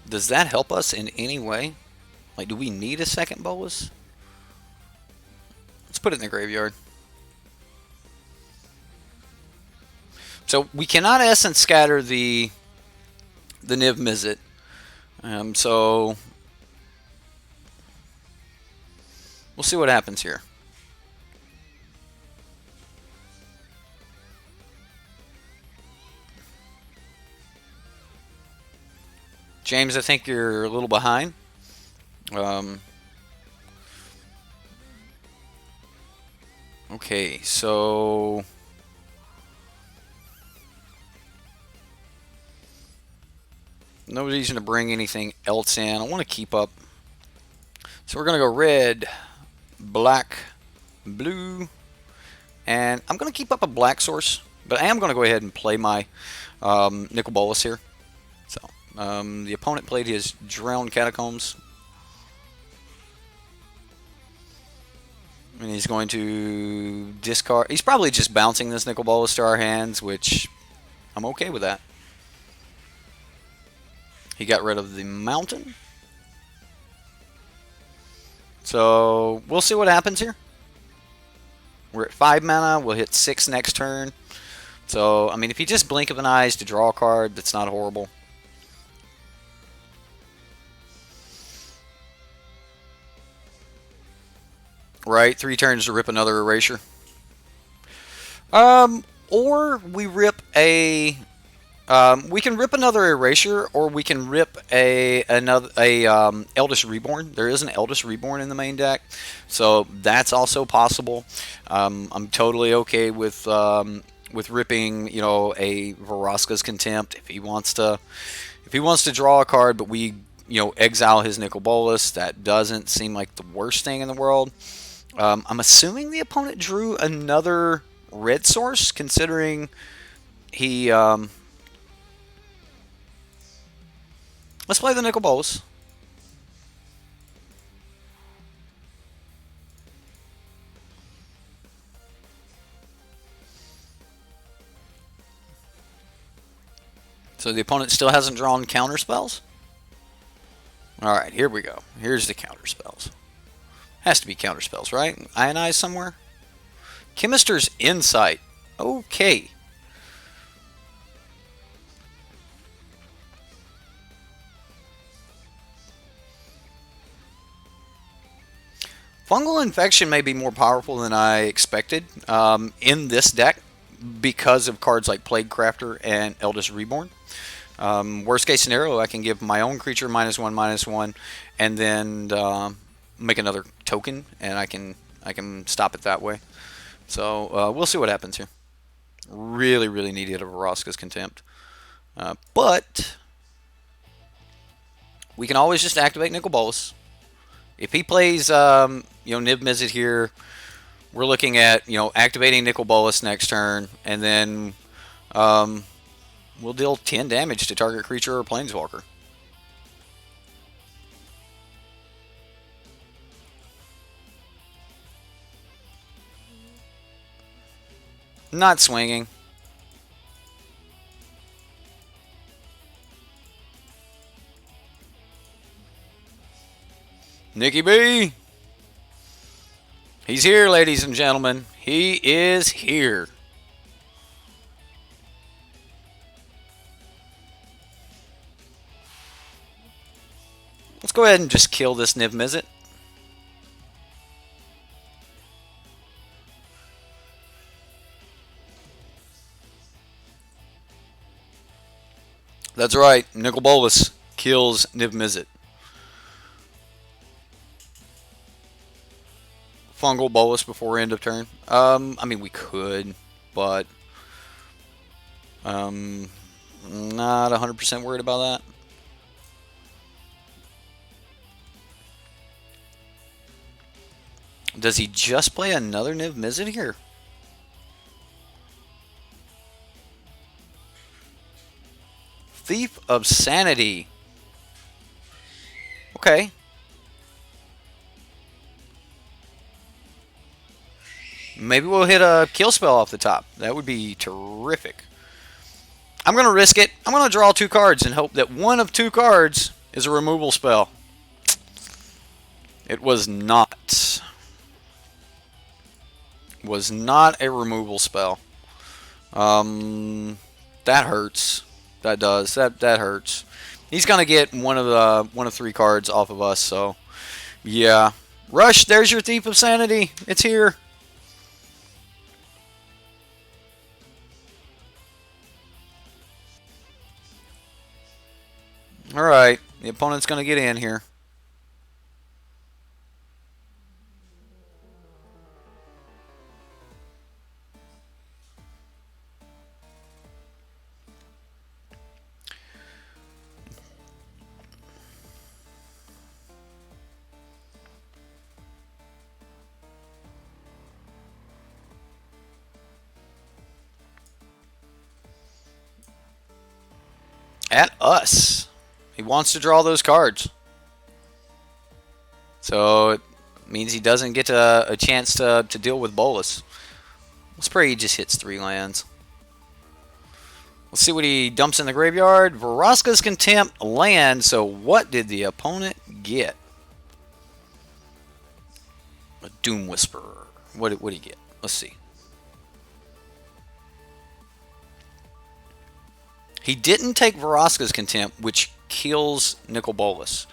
Does that help us in any way? Like, do we need a second Bolas? Let's put it in the graveyard. So we cannot Essence Scatter the Niv Mizzet. So we'll see what happens here. James, I think you're a little behind. Okay, so no reason to bring anything else in. I want to keep up. So we're going to go red, black, blue, and I'm going to keep up a black source, but I am going to go ahead and play my Nicol Bolas here. So the opponent played his Drowned Catacombs. And he's going to discard. He's probably just bouncing this Nicol Bolas to our hands, which I'm okay with that. He got rid of the mountain. So we'll see what happens here. We're at 5 mana. We'll hit 6 next turn. So, I mean, if you just blink of an eye to draw a card, that's not horrible. Right, 3 turns to rip another erasure. Or we rip a. We can rip another erasure, or we can rip another Eldest Reborn. There is an Eldest Reborn in the main deck, so that's also possible. I'm totally okay with ripping, you know, a Vraska's Contempt if he wants to draw a card, but we, you know, exile his Nicol Bolas. That doesn't seem like the worst thing in the world. I'm assuming the opponent drew another red source, considering he. Let's play the Nicol Bolas. So the opponent still hasn't drawn counter spells. Alright, here we go. Here's the counter spells. Has to be counter spells, right? Ionize somewhere? Chemister's Insight. Okay. Fungal Infection may be more powerful than I expected in this deck because of cards like Plague Crafter and Eldest Reborn. Worst case scenario, I can give my own creature -1/-1, and then make another token, and I can stop it that way. So we'll see what happens here. Really, really need to get a Vraska's Contempt, but we can always just activate Nicol Bolas. If he plays, you know, Niv Mizzet here, we're looking at, you know, activating Nicol Bolas next turn, and then we'll deal 10 damage to target creature or planeswalker. Not swinging. Nicky B. He's here, ladies and gentlemen. He is here. Let's go ahead and just kill this Niv Mizzet. That's right, Nicol Bolas kills Niv-Mizzet. Fungal Bolus before end of turn. I mean, we could, but not 100% worried about that. Does he just play another Niv-Mizzet here? Thief of Sanity. Okay. Maybe we'll hit a kill spell off the top. That would be terrific. I'm going to risk it. I'm going to draw 2 cards and hope that one of 2 cards is a removal spell. It was not. Was not a removal spell. That hurts. That does. That hurts. He's going to get one of 3 cards off of us, so yeah. Rush, there's your Thief of Sanity. It's here. Alright, the opponent's going to get in here. At us. He wants to draw those cards. So it means he doesn't get a chance to deal with Bolus. Let's pray he just hits 3 lands. Let's see what he dumps in the graveyard. Vraska's Contempt land. So what did the opponent get? A Doom Whisperer. What did he get? Let's see. He didn't take Vraska's Contempt, which kills Nicol Bolas.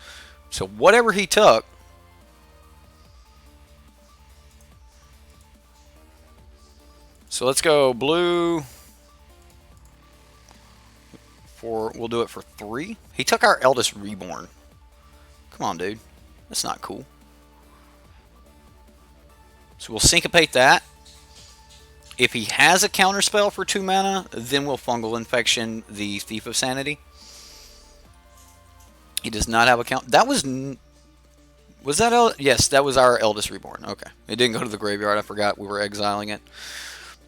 So whatever he took, so let's go blue for, we'll do it for 3. He took our Eldest Reborn. Come on, dude. That's not cool. So we'll syncopate that. If he has a counterspell for 2 mana, then we'll Fungal Infection the Thief of Sanity. He does not have a count. That was that? Yes, that was our Eldest Reborn. Okay, it didn't go to the graveyard. I forgot we were exiling it.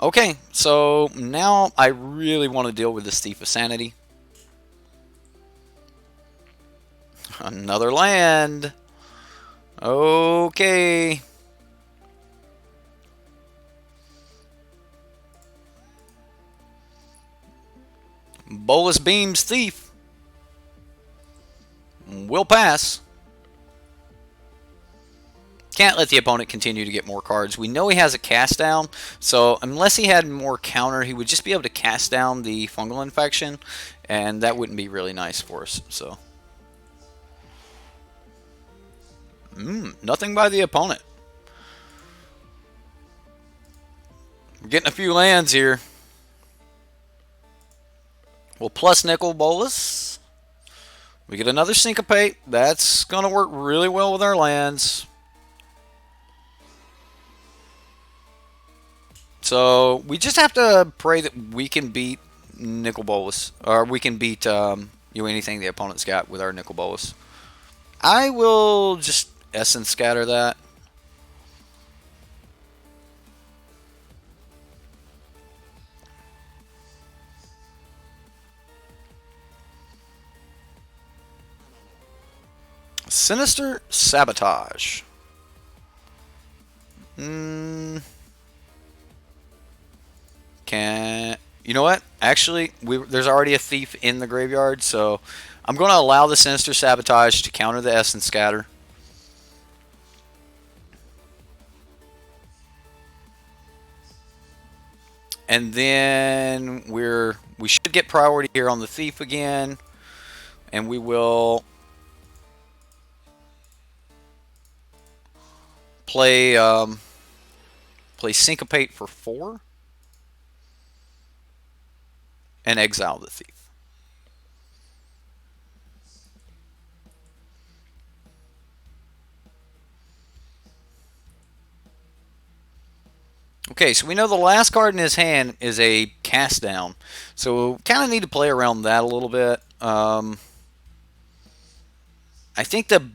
Okay, so now I really want to deal with this Thief of Sanity. Another land. Okay. Bolas Beam's Thief. We'll pass. Can't let the opponent continue to get more cards. We know he has a cast down, so unless he had more counter, he would just be able to cast down the Fungal Infection, and that wouldn't be really nice for us. So, nothing by the opponent. We're getting a few lands here. We'll plus Nicol Bolas. We get another Syncopate. That's going to work really well with our lands. So we just have to pray that we can beat Nicol Bolas. Or we can beat anything the opponent's got with our Nicol Bolas. I will just Essence Scatter that. Sinister Sabotage. You know what? Actually, there's already a Thief in the graveyard, so I'm going to allow the Sinister Sabotage to counter the Essence Scatter. And then we should get priority here on the Thief again, and we will play Syncopate for 4 and exile the Thief. Okay, so we know the last card in his hand is a cast down. So we kind of need to play around that a little bit. I think the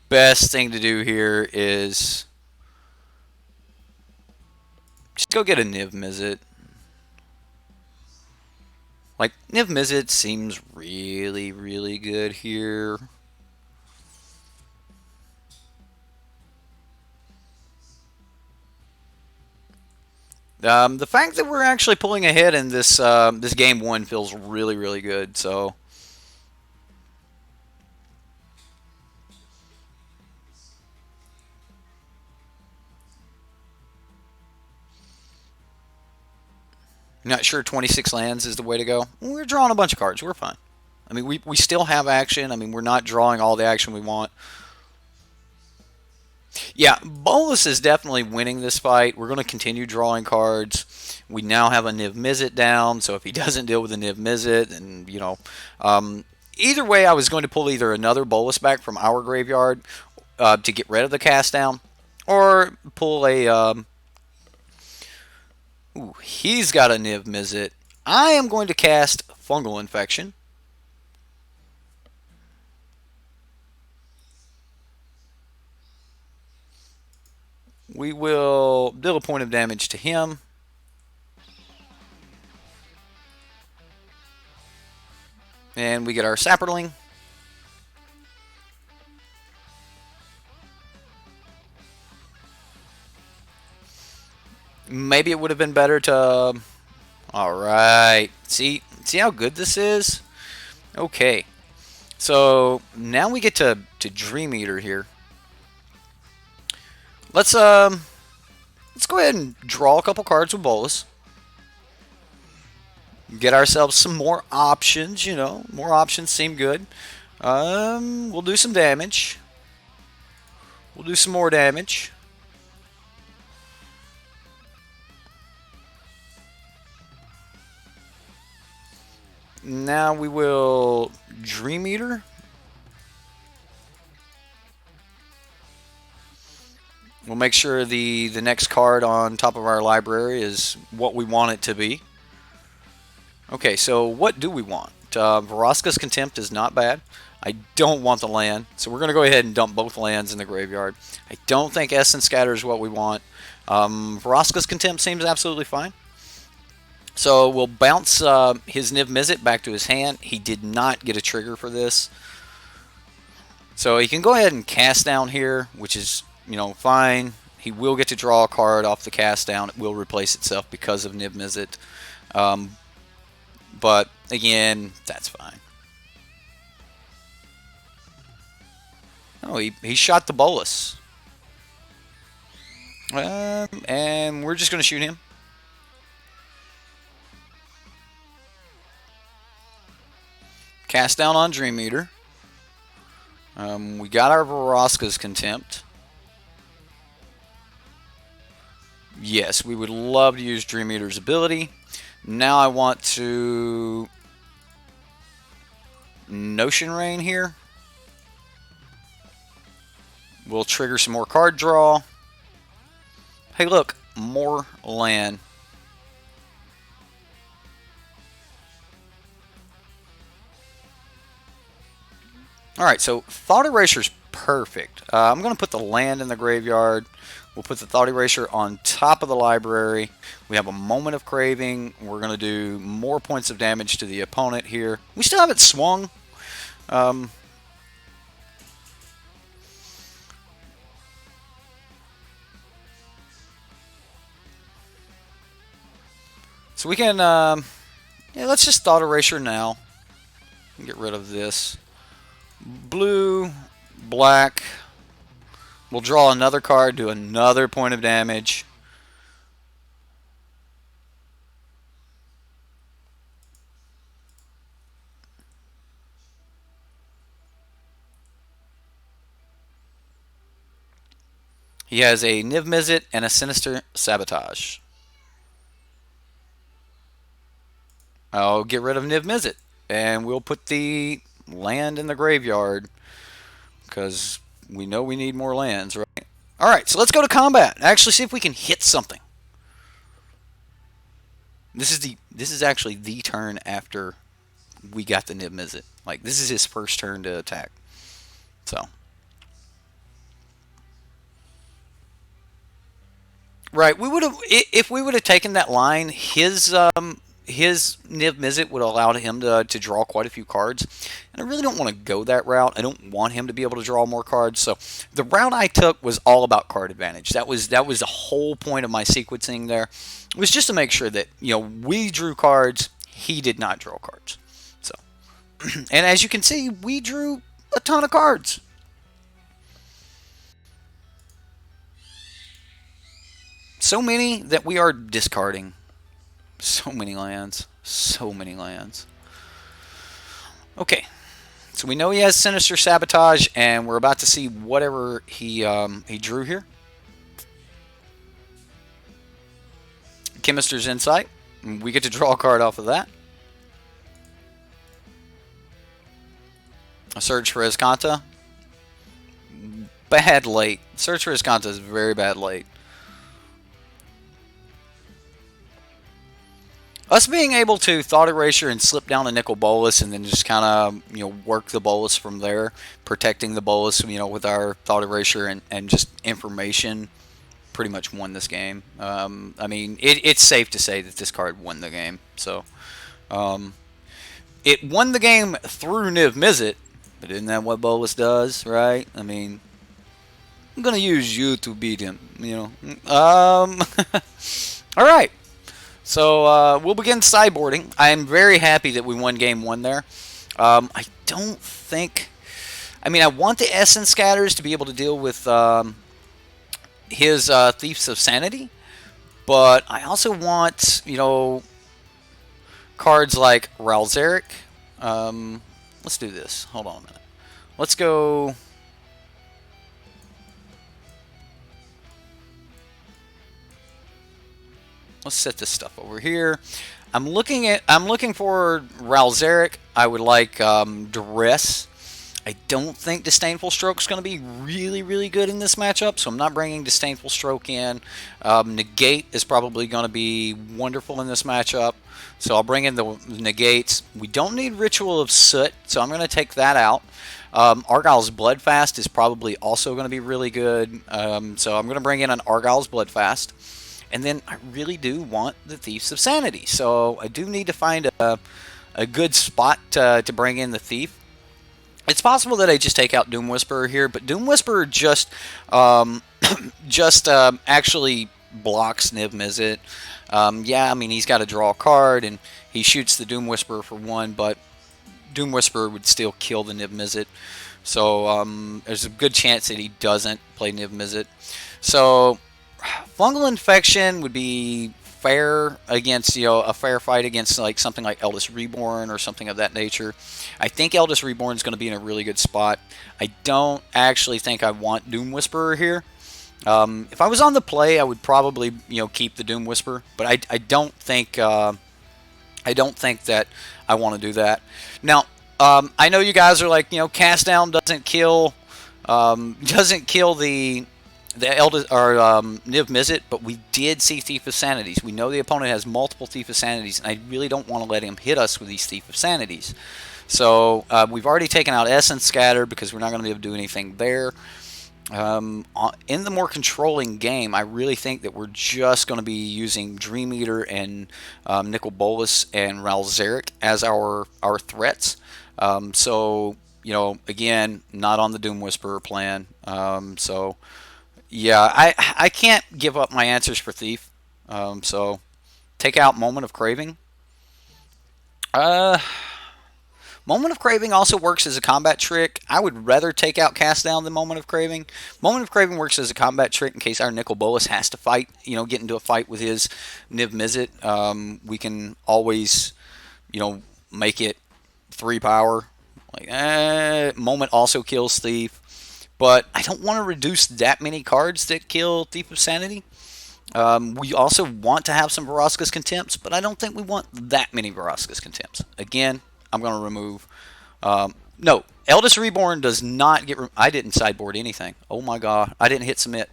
best thing to do here is just go get a Niv Mizzet. Like, Niv Mizzet seems really, really good here. The fact that we're actually pulling ahead in this game one feels really, really good. So, not sure 26 lands is the way to go. We're drawing a bunch of cards. We're fine. I mean, we still have action. I mean, we're not drawing all the action we want. Yeah, Bolus is definitely winning this fight. We're going to continue drawing cards. We now have a Niv Mizzet down, so if he doesn't deal with a Niv Mizzet, then, either way, I was going to pull either another Bolus back from our graveyard to get rid of the cast down, or pull a... ooh, he's got a Niv Mizzet. I am going to cast Fungal Infection. We will deal a point of damage to him. And we get our Sapperling. Maybe it would have been better to... Alright. See how good this is? Okay. So, now we get to Dream Eater here. Let's go ahead and draw a couple cards with Bolus. Get ourselves some more options, More options seem good. We'll do some damage. We'll do some more damage. Now we will Dream Eater. We'll make sure the next card on top of our library is what we want it to be. Okay, so what do we want? Vraska's Contempt is not bad. I don't want the land, so we're going to go ahead and dump both lands in the graveyard. I don't think Essence Scatter is what we want. Vraska's Contempt seems absolutely fine. So we'll bounce his Niv Mizzet back to his hand. He did not get a trigger for this. So he can go ahead and cast down here, which is, fine. He will get to draw a card off the cast down. It will replace itself because of Niv Mizzet. But, again, that's fine. Oh, he shot the Bolus. And we're just going to shoot him. Cast down on Dream Eater. We got our Vraska's Contempt. Yes, we would love to use Dream Eater's ability. Now I want to Notion Rain here. We'll trigger some more card draw. Hey, look, more land. Alright, so Thought Eraser's perfect. I'm going to put the land in the graveyard. We'll put the Thought Eraser on top of the library. We have a Moment of Craving. We're going to do more points of damage to the opponent here. We still have it swung. So we can, let's just Thought Eraser now. Get rid of this. Blue, black. We'll draw another card, do another point of damage. He has a Niv Mizzet and a Sinister Sabotage. I'll get rid of Niv Mizzet, and we'll put the land in the graveyard because we know we need more lands, right? Alright, so let's go to combat. Actually see if we can hit something. This is actually the turn after we got the Nib Mizzet. Like, this is his first turn to attack. So, right, we would have if we would have taken that line. His Niv Mizzet would allow him to draw quite a few cards, and I really don't want to go that route. I don't want him to be able to draw more cards. So the route I took was all about card advantage. That was the whole point of my sequencing there. It was just to make sure that we drew cards, he did not draw cards. So, and as you can see, we drew a ton of cards. So many that we are discarding. So many lands. So many lands. Okay. So we know he has Sinister Sabotage, and we're about to see whatever he drew here. Chemist's Insight. We get to draw a card off of that. A Search for Escanta. Bad late. Search for Escanta is very bad late. Us being able to Thought Erasure and slip down a Nicol Bolas and then just kind of, work the Bolas from there, protecting the Bolas, with our Thought Erasure and just information, pretty much won this game. I mean, it's safe to say that this card won the game. So, it won the game through Niv Mizzet, but isn't that what Bolas does, right? I mean, I'm going to use you to beat him, All right. So we'll begin sideboarding. I am very happy that we won game one there. I don't think... I mean, I want the Essence Scatters to be able to deal with his Thieves of Sanity, but I also want, cards like Ralzeric. Let's do this. Hold on a minute. Let's go... Let's set this stuff over here. I'm looking for Ralzeric. I would like Duress. I don't think Disdainful Stroke's going to be really, really good in this matchup, so I'm not bringing Disdainful Stroke in. Negate is probably going to be wonderful in this matchup, so I'll bring in the Negates. We don't need Ritual of Soot, so I'm going to take that out. Argyle's Bloodfast is probably also going to be really good, so I'm going to bring in an Argyle's Bloodfast. And then I really do want the Thieves of Sanity. So I do need to find a good spot to bring in the Thief. It's possible that I just take out Doom Whisperer here, but Doom Whisperer just actually blocks Niv Mizzet. Yeah, I mean, he's got to draw a card, and he shoots the Doom Whisperer for one, but Doom Whisperer would still kill the Niv Mizzet. So there's a good chance that he doesn't play Niv Mizzet. So... Fungal Infection would be fair against, a fair fight against like something like Eldest Reborn or something of that nature. I think Eldest Reborn is going to be in a really good spot. I don't actually think I want Doom Whisperer here. If I was on the play, I would probably, keep the Doom Whisperer, but I don't think that I want to do that. Now, I know you guys are like, Cast Down doesn't kill the eldest or Niv Mizzet, but we did see Thief of Sanities. We know the opponent has multiple Thief of Sanities, and I really don't want to let him hit us with these Thief of Sanities. So we've already taken out Essence Scatter because we're not going to be able to do anything there. In the more controlling game, I really think that we're just going to be using Dream Eater and Nicol Bolas and Ralzeric as our threats. So, again, not on the Doom Whisperer plan. Yeah, I can't give up my answers for Thief. So take out Moment of Craving. Moment of Craving also works as a combat trick. I would rather take out Cast Down than Moment of Craving. Moment of Craving works as a combat trick in case our Nicol Bolas has to fight, get into a fight with his Niv Mizzet. We can always, make it 3 power. Moment also kills Thief. But I don't want to reduce that many cards that kill Thief of Sanity. We also want to have some Vraska's Contempts, but I don't think we want that many Vraska's Contempts. Again, I'm going to remove... no, Eldest Reborn does not get... I didn't sideboard anything. Oh my god, I didn't hit submit.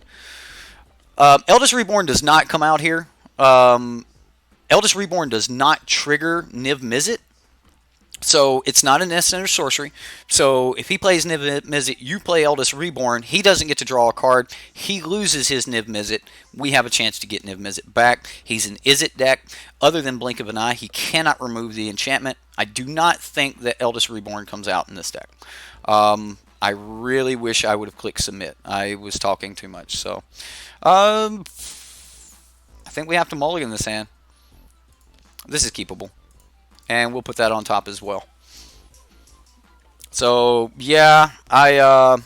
Eldest Reborn does not come out here. Eldest Reborn does not trigger Niv Mizzet, so it's not an instant or sorcery. So if he plays Niv Mizzet, you play Eldest Reborn, he doesn't get to draw a card. He loses his Niv Mizzet. We have a chance to get Niv Mizzet back. He's an Izzet deck. Other than Blink of an Eye, he cannot remove the enchantment. I do not think that Eldest Reborn comes out in this deck. I really wish I would have clicked submit. I was talking too much. So I think we have to mulligan this hand. This is keepable. And we'll put that on top as well. So, yeah, yeah.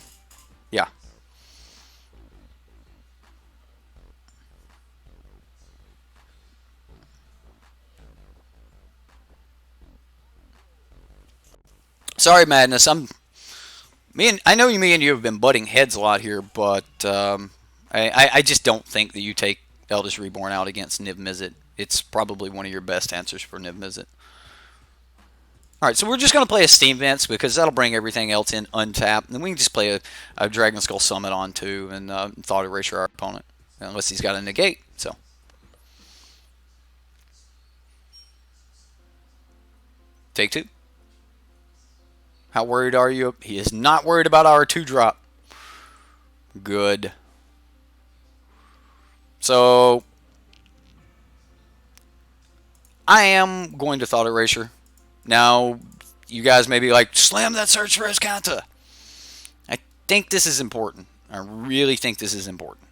Sorry, Madness. I know me and you have been butting heads a lot here, but I just don't think that you take Eldest Reborn out against Niv Mizzet. It's probably one of your best answers for Niv Mizzet. Alright, so we're just going to play a Steam Vents because that'll bring everything else in untapped. And then we can just play a Dragon Skull Summit on too and Thought Erasure our opponent. Unless he's got a negate, so. Take two. How worried are you? He is not worried about our 2-drop. Good. So, I am going to Thought Erasure. Now, you guys may be like, slam that Search for Azcanta. I think this is important. I really think this is important.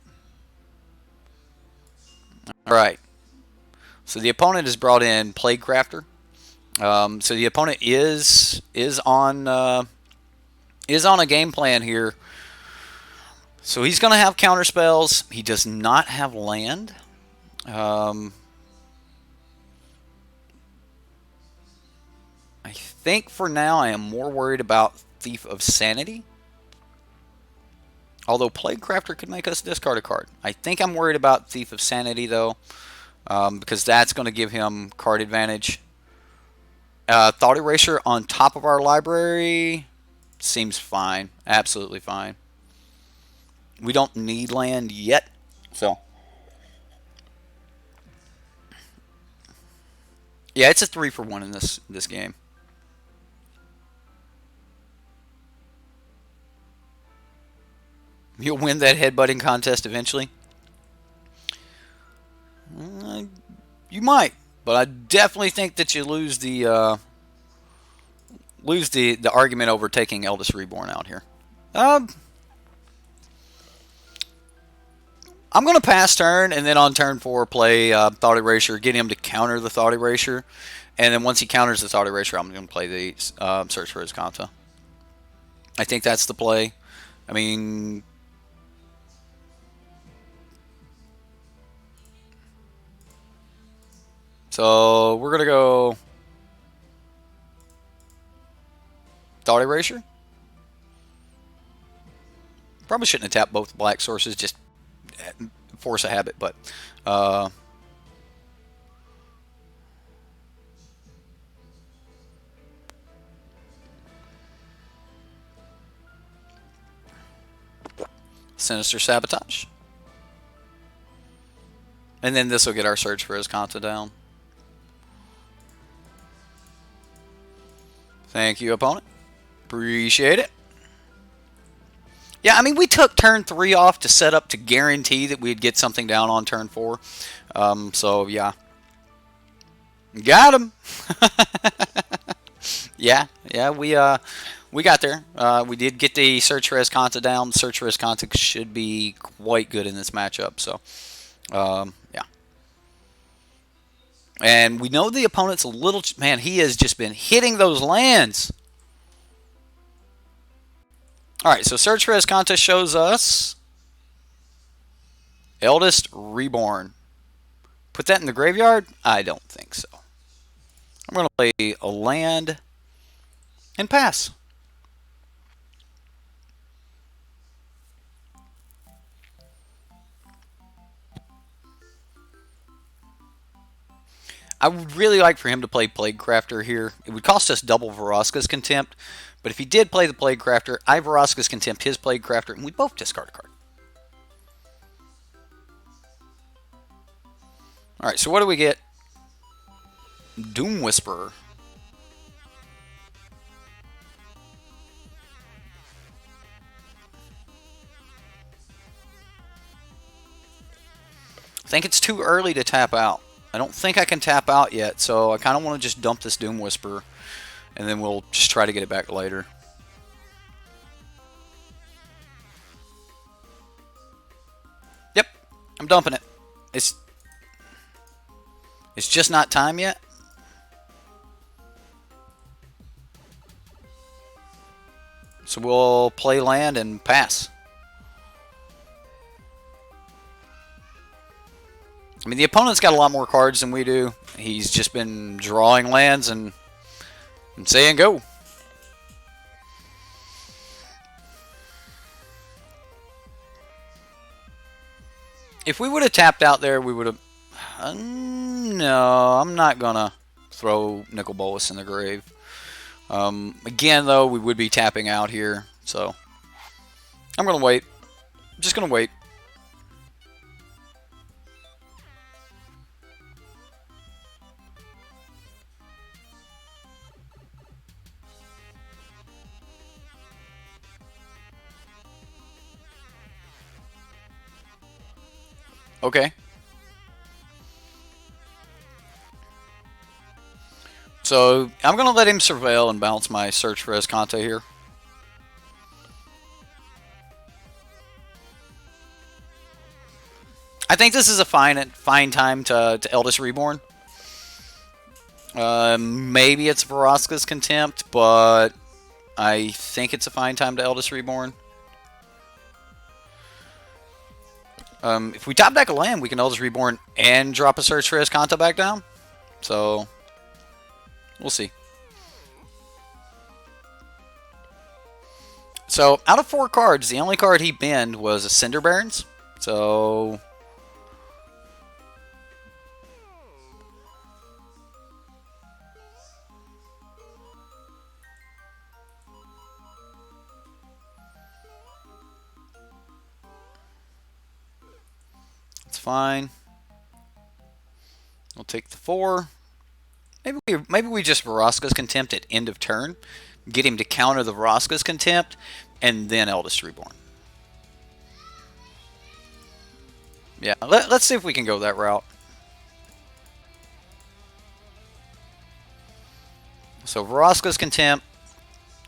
Alright. So the opponent has brought in Plaguecrafter. So the opponent is on a game plan here. So he's going to have counter spells. He does not have land. I think for now I am more worried about Thief of Sanity. Although Plaguecrafter could make us discard a card. I think I'm worried about Thief of Sanity though, because that's going to give him card advantage. Thought Erasure on top of our library seems fine. Absolutely fine. We don't need land yet, so. Yeah, it's a 3-for-1 in this game. You'll win that headbutting contest eventually. You might, but I definitely think that you lose the argument over taking Eldest Reborn out here. I'm going to pass turn, and then on turn 4 play Thought Erasure, get him to counter the Thought Erasure, and then once he counters the Thought Erasure, I'm going to play the Search for Azcanta. I think that's the play. I mean, so we're going to go Thought Erasure. Probably shouldn't have tapped both black sources, just force a habit, but Sinister Sabotage. And then this will get our Search for Azcanta down. Thank you, opponent. Appreciate it. Yeah, I mean, we took turn 3 off to set up to guarantee that we'd get something down on turn 4. So, yeah. Got him! yeah, we got there. We did get the Search for Azcanta down. The Search for Azcanta should be quite good in this matchup. So, yeah. And we know the opponent's a little... Man, he has just been hitting those lands. Alright, so Search for Azcanta shows us Eldest Reborn. Put that in the graveyard? I don't think so. I'm going to play a land and pass. I would really like for him to play Plaguecrafter here. It would cost us double Vraska's Contempt, but if he did play the Plaguecrafter, I Vraska's Contempt his Plaguecrafter, and we both discard a card. Alright, so what do we get? Doom Whisperer. I think it's too early to tap out. I don't think I can tap out yet, so I kind of want to just dump this Doom Whisperer, and then we'll just try to get it back later. Yep, I'm dumping it. It's just not time yet. So we'll play land and pass. I mean, the opponent's got a lot more cards than we do. He's just been drawing lands and saying go. If we would have tapped out there, we would have... no, I'm not going to throw Nicol Bolas in the grave. Again, though, we would be tapping out here, so I'm going to wait. I'm just going to wait. Okay. So I'm going to let him surveil and bounce my search for Escante here. I think this is a fine time to Eldest Reborn. Maybe it's Vraska's Contempt, but I think it's a fine time to Eldest Reborn. If we top deck a land, we can Eldest Reborn and drop a Search for Escante back down. So, we'll see. So, out of 4 cards, the only card he banned was a Cinder Barons. So... it's fine. We'll take the 4. Maybe we just Vraska's Contempt at end of turn. Get him to counter the Vraska's Contempt, and then Eldest Reborn. Yeah, let's see if we can go that route. So Vraska's Contempt.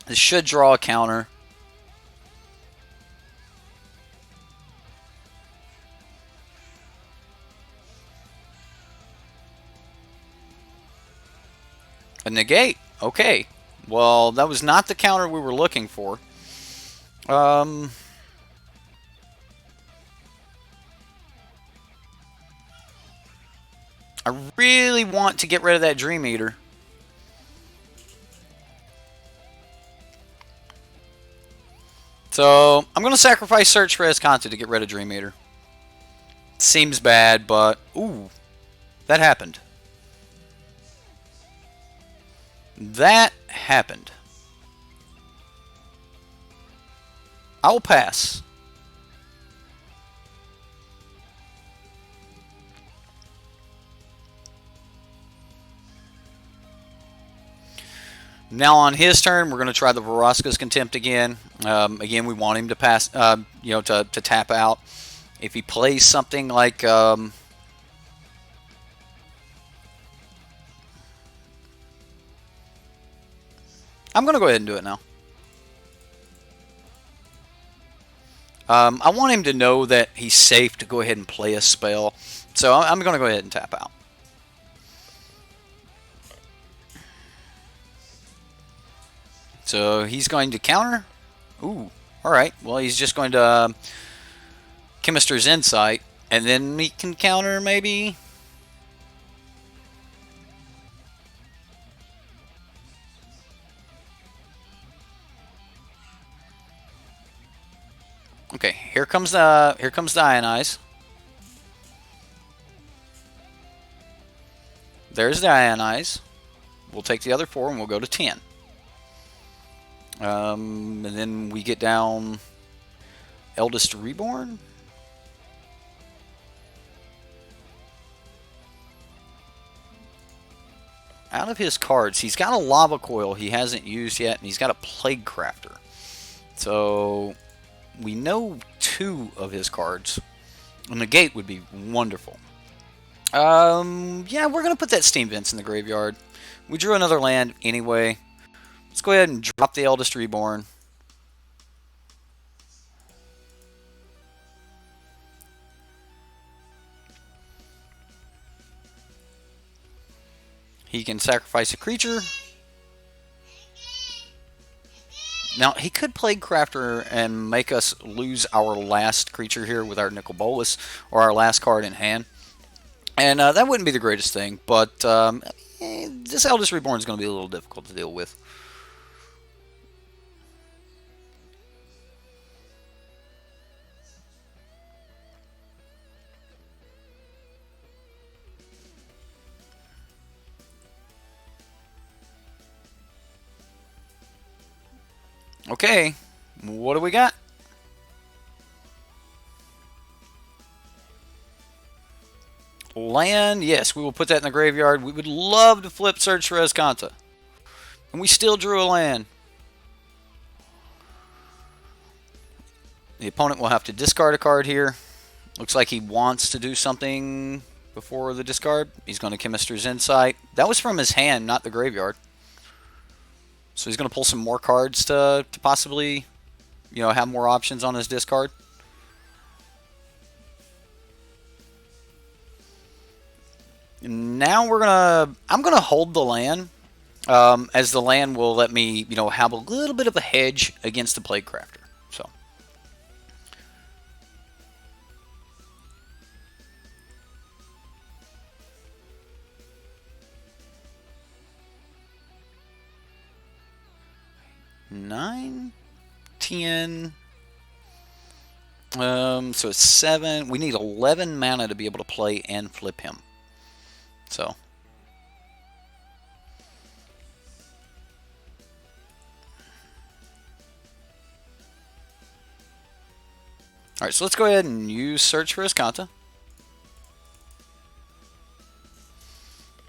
This should draw a counter. A negate. Okay. Well, that was not the counter we were looking for. I really want to get rid of that Dream Eater. So, I'm going to sacrifice Search for Escante to get rid of Dream Eater. Seems bad, but... ooh. That happened. That happened. I will pass. Now on his turn, we're going to try the Vraska's Contempt again. Again, we want him to pass, to tap out. If he plays something like... I'm going to go ahead and do it now. I want him to know that he's safe to go ahead and play a spell. So I'm going to go ahead and tap out. So he's going to counter. Ooh, alright. Well, he's just going to Chemister's Insight. And then we can counter maybe... okay, here comes the Ionize. There's the Ionize. We'll take the other 4 and we'll go to 10. And then we get down Eldest Reborn. out of his cards, he's got a Lava Coil he hasn't used yet, and he's got a Plague Crafter. So we know 2 of his cards. A Negate would be wonderful. Yeah, we're going to put that Steam Vents in the graveyard. We drew another land anyway. Let's go ahead and drop the Eldest Reborn. He can sacrifice a creature. Now, he could Plague Crafter and make us lose our last creature here with our Nicol Bolas, or our last card in hand. And that wouldn't be the greatest thing, but this Eldest Reborn is going to be a little difficult to deal with. Okay, what do we got? Land, yes, we will put that in the graveyard. We would love to flip Search for Azcanta. And we still drew a land. The opponent will have to discard a card here. Looks like he wants to do something before the discard. He's going to Chemister's Insight. That was from his hand, not the graveyard. So he's going to pull some more cards to possibly, have more options on his discard. Now I'm gonna hold the land, as the land will let me, have a little bit of a hedge against the Plague Crafter. So. Nine, 10. So it's 7. We need 11 mana to be able to play and flip him. So. Alright, so let's go ahead and use Search for Azcanta.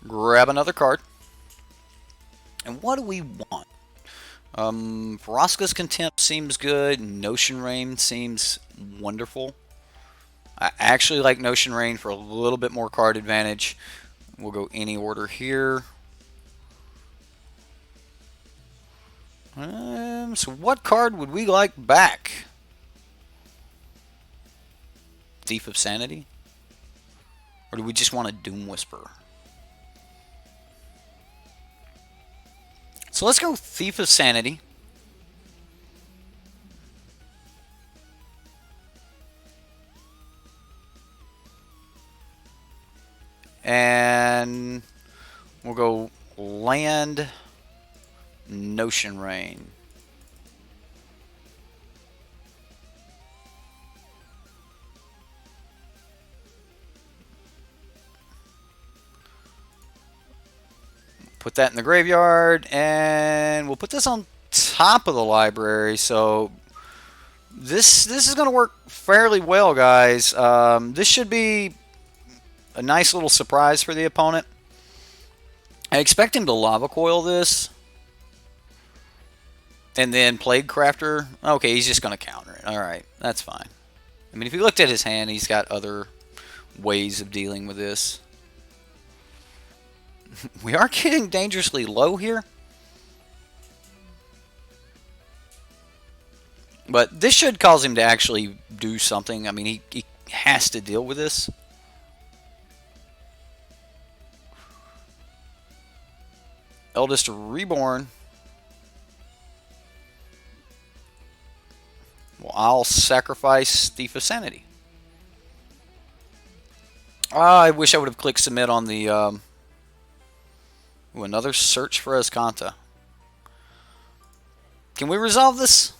Grab another card. And what do we want? Vraska's Contempt seems good. Notion Rain seems wonderful. I actually like Notion Rain for a little bit more card advantage. We'll go any order here. So what card would we like back? Thief of Sanity? Or do we just want a Doom Whisperer? So let's go Thief of Sanity. And we'll go land, Notion Rain. Put that in the graveyard, and we'll put this on top of the library. So this is going to work fairly well, guys. This should be a nice little surprise for the opponent. I expect him to Lava Coil this, and then Plague Crafter. Okay, he's just going to counter it. All right, that's fine. I mean, if you looked at his hand, he's got other ways of dealing with this. We are getting dangerously low here. But this should cause him to actually do something. I mean, he has to deal with this. Eldest Reborn. Well, I'll sacrifice Thief of Sanity. I wish I would have clicked submit on the... Ooh, another Search for Azcanta. Can we resolve this?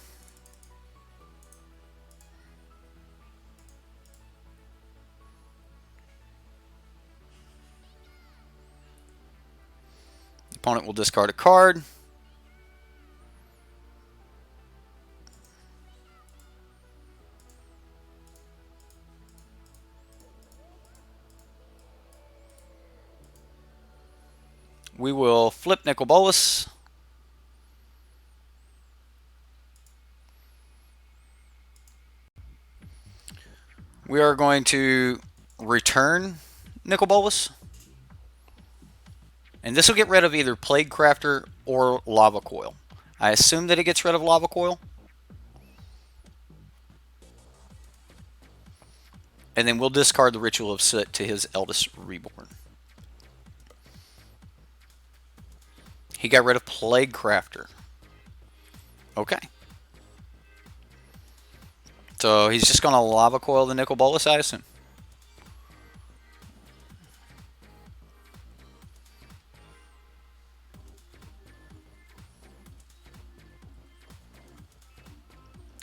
The opponent will discard a card. We will flip Nicol Bolas. We are going to return Nicol Bolas. And this will get rid of either Plague Crafter or Lava Coil. I assume that it gets rid of Lava Coil. And then we'll discard the Ritual of Soot to his Eldest Reborn. He got rid of Plague Crafter. Okay. So he's just going to Lava Coil the Nicol Bolas, I assume.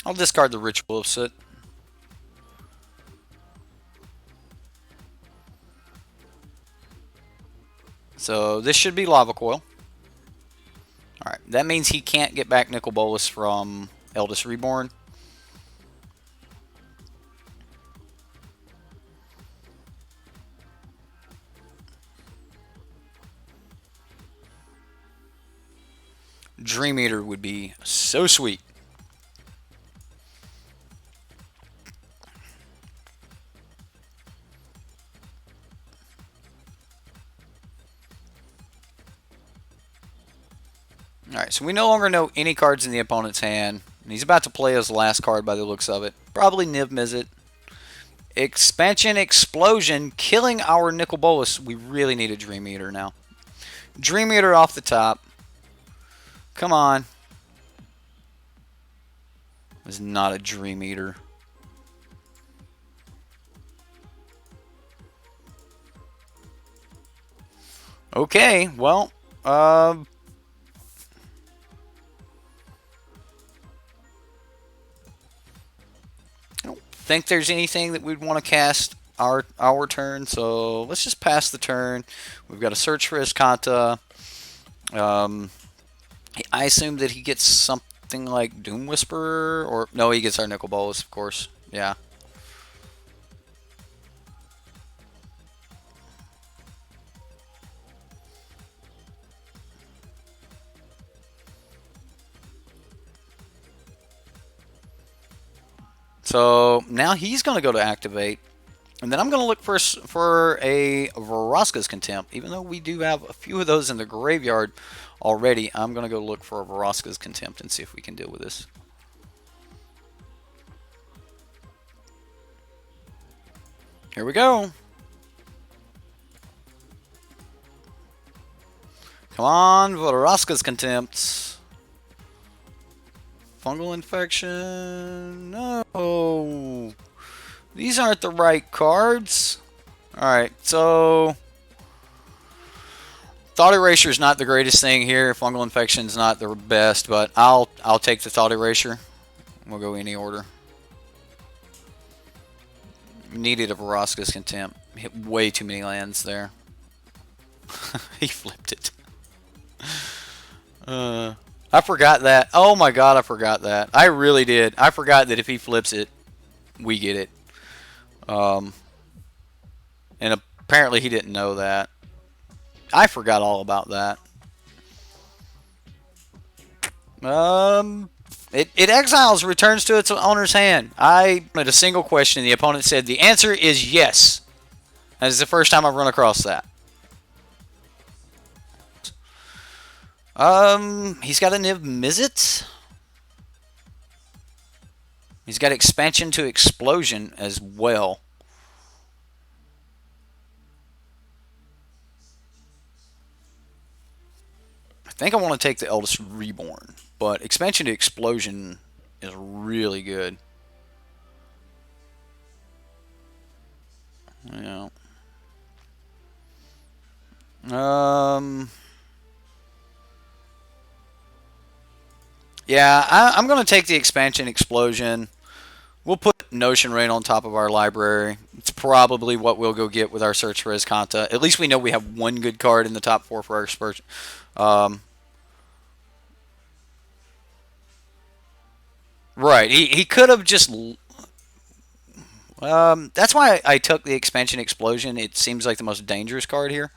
I'll discard the Ritual of Soot. So this should be Lava Coil. Alright, that means he can't get back Nicol Bolas from Eldest Reborn. Dream Eater would be so sweet. Alright, so we no longer know any cards in the opponent's hand. And he's about to play his last card by the looks of it. Probably Niv Mizzet. Expansion Explosion, killing our Nicol Bolas. We really need a Dream Eater now. Dream Eater off the top. Come on. It's not a Dream Eater. Okay, well, I don't think there's anything that we'd want to cast our turn, so let's just pass the turn. We've got to search for his Kanta. I assume that he gets something like Doom Whisperer, or no, he gets our Nicol Bolas, of course. Yeah. So now he's going to go to activate. And then I'm going to look for a Vraska's Contempt. Even though we do have a few of those in the graveyard already, I'm going to go look for a Vraska's Contempt and see if we can deal with this. Here we go. Come on, Vraska's Contempt. Fungal Infection. No. These aren't the right cards. Alright, so Thought Erasure is not the greatest thing here. Fungal Infection is not the best, but I'll take the Thought Erasure. We'll go any order. Needed a Vraska's Contempt. Hit way too many lands there. He flipped it. I forgot that. Oh my god, I forgot that. I really did. I forgot that if he flips it, we get it. And apparently he didn't know that. I forgot all about that. It exiles, returns to its owner's hand. I had a single question. The opponent said the answer is yes. That is the first time I've run across that. He's got a Niv Mizzet. He's got Expansion to Explosion as well. I think I want to take the Eldest Reborn, but Expansion to Explosion is really good. Yeah. Yeah, I'm going to take the Expansion Explosion. We'll put Notion Rain on top of our library. It's probably what we'll go get with our search for Azcanta. At least we know we have one good card in the top 4 for our search. Right, he could have just... that's why I took the Expansion Explosion. It seems like the most dangerous card here.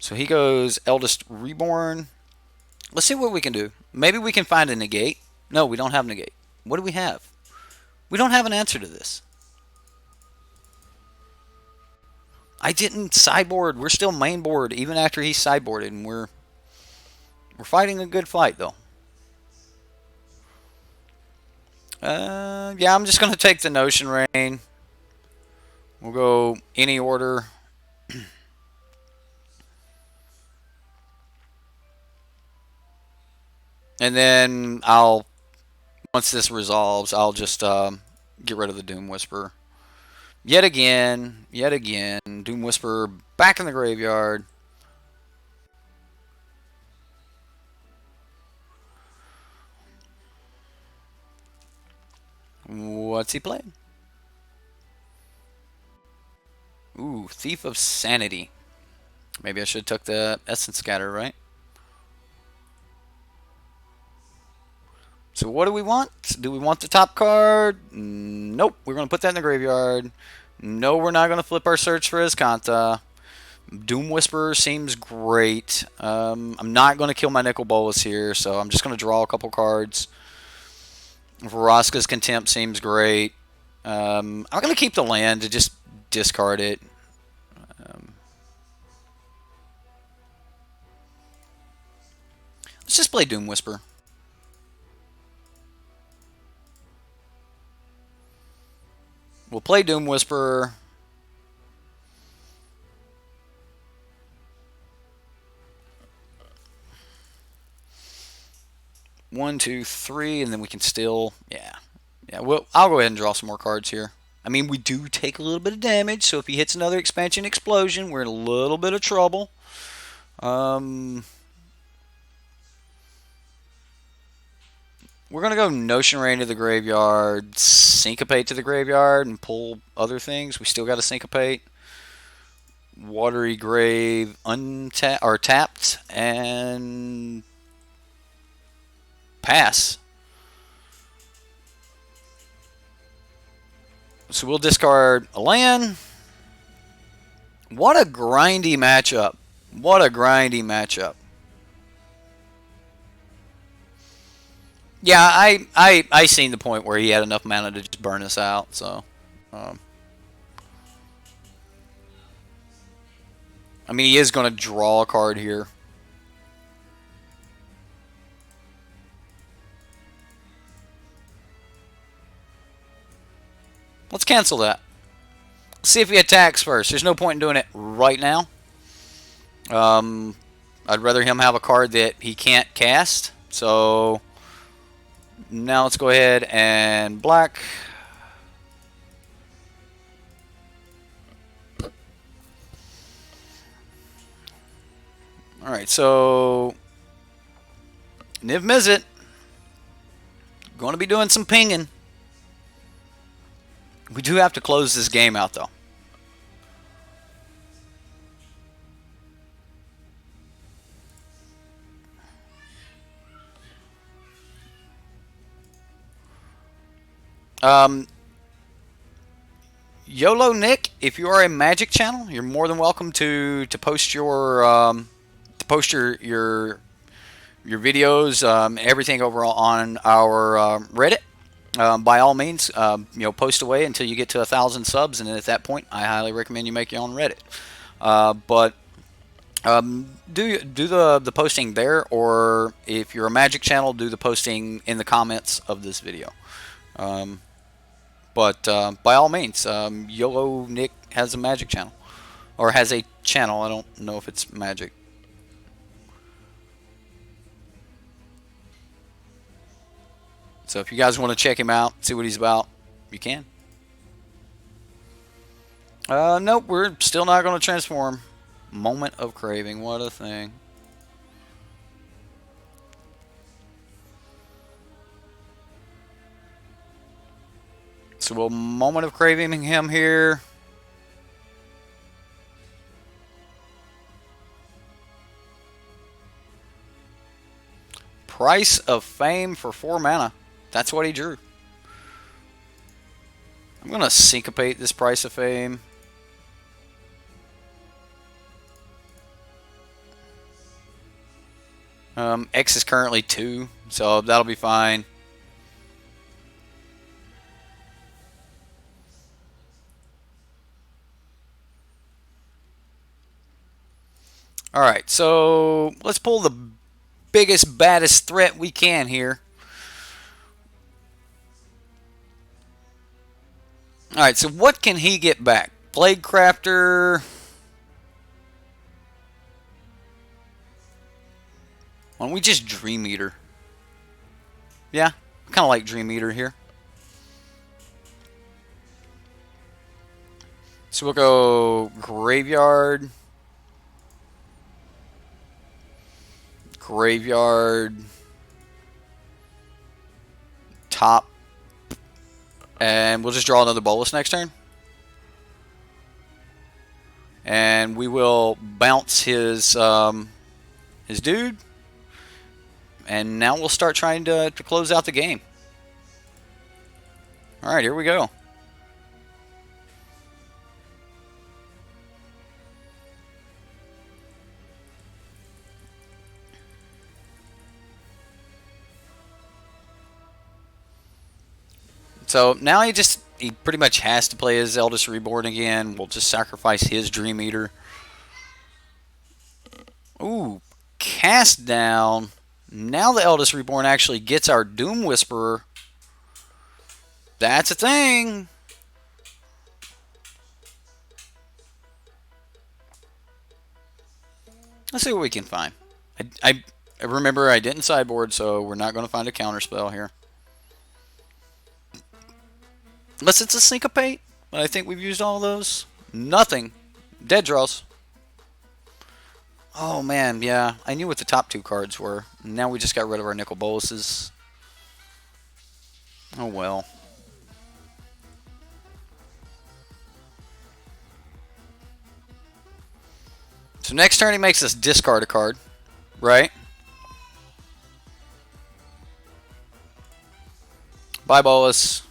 So he goes Eldest Reborn. Let's see what we can do. Maybe we can find a negate. No, we don't have negate. What do we have? We don't have an answer to this. I didn't sideboard. We're still main board even after he's sideboarded, and we're fighting a good fight though. Yeah, I'm just gonna take the Notion Rain. We'll go any order. And then once this resolves, I'll just get rid of the Doom Whisperer. Yet again, Doom Whisperer back in the graveyard. What's he playing? Ooh, Thief of Sanity. Maybe I should have took the Essence Scatter, right? So what do we want? Do we want the top card? Nope. We're going to put that in the graveyard. No, we're not going to flip our search for Azcanta. Doom Whisperer seems great. I'm not going to kill my Nicol Bolas here, so I'm just going to draw a couple cards. Vraska's Contempt seems great. I'm going to keep the land to just discard it. Let's just play Doom Whisper. We'll play Doom Whisperer. One, two, three, and then we can still, yeah. Well, I'll go ahead and draw some more cards here. I mean, we do take a little bit of damage, so if he hits another expansion explosion, we're in a little bit of trouble. We're going to go Notion Rain to the graveyard, Syncopate to the graveyard, and pull other things. We still got to Syncopate. Watery Grave tapped, and pass. So we'll discard a land. What a grindy matchup. What a grindy matchup. Yeah, I seen the point where he had enough mana to just burn us out. So, I mean, he is going to draw a card here. Let's cancel that. Let's see if he attacks first. There's no point in doing it right now. I'd rather him have a card that he can't cast. So now let's go ahead and black. Alright, so Niv Mizzet. Going to be doing some pinging. We do have to close this game out, though. YOLO Nick, if you are a Magic channel, you're more than welcome to post your your videos, everything over on our Reddit. By all means, post away until you get to 1,000 subs, and then at that point, I highly recommend you make your own Reddit. Do the posting there, or if you're a Magic channel, do the posting in the comments of this video. But by all means, YOLO Nick has a Magic channel, or has a channel. I don't know if it's Magic. So if you guys want to check him out, see what he's about, you can. Nope, we're still not going to transform. Moment of Craving, what a thing. So we'll Moment of Craving him here. Price of Fame for 4 mana. That's what he drew. I'm going to Syncopate this Price of Fame. X is currently 2, so that'll be fine. Alright, so let's pull the biggest, baddest threat we can here. Alright, so what can he get back? Plague Crafter. Why don't we just Dream Eater? Yeah, kind of like Dream Eater here. So we'll go Graveyard. Graveyard. Top. And we'll just draw another bolus next turn. And we will bounce his dude. And now we'll start trying to close out the game. Alright, here we go. So now he pretty much has to play his Eldest Reborn again. We'll just sacrifice his Dream Eater. Ooh, cast down. Now the Eldest Reborn actually gets our Doom Whisperer. That's a thing. Let's see what we can find. I remember I didn't sideboard, so we're not going to find a counterspell here. Unless it's a Syncopate, but I think we've used all of those. Nothing. Dead draws. Oh man, yeah. I knew what the top 2 cards were. Now we just got rid of our Nicol Boluses. Oh well. So next turn he makes us discard a card, right? Bye, Bolus.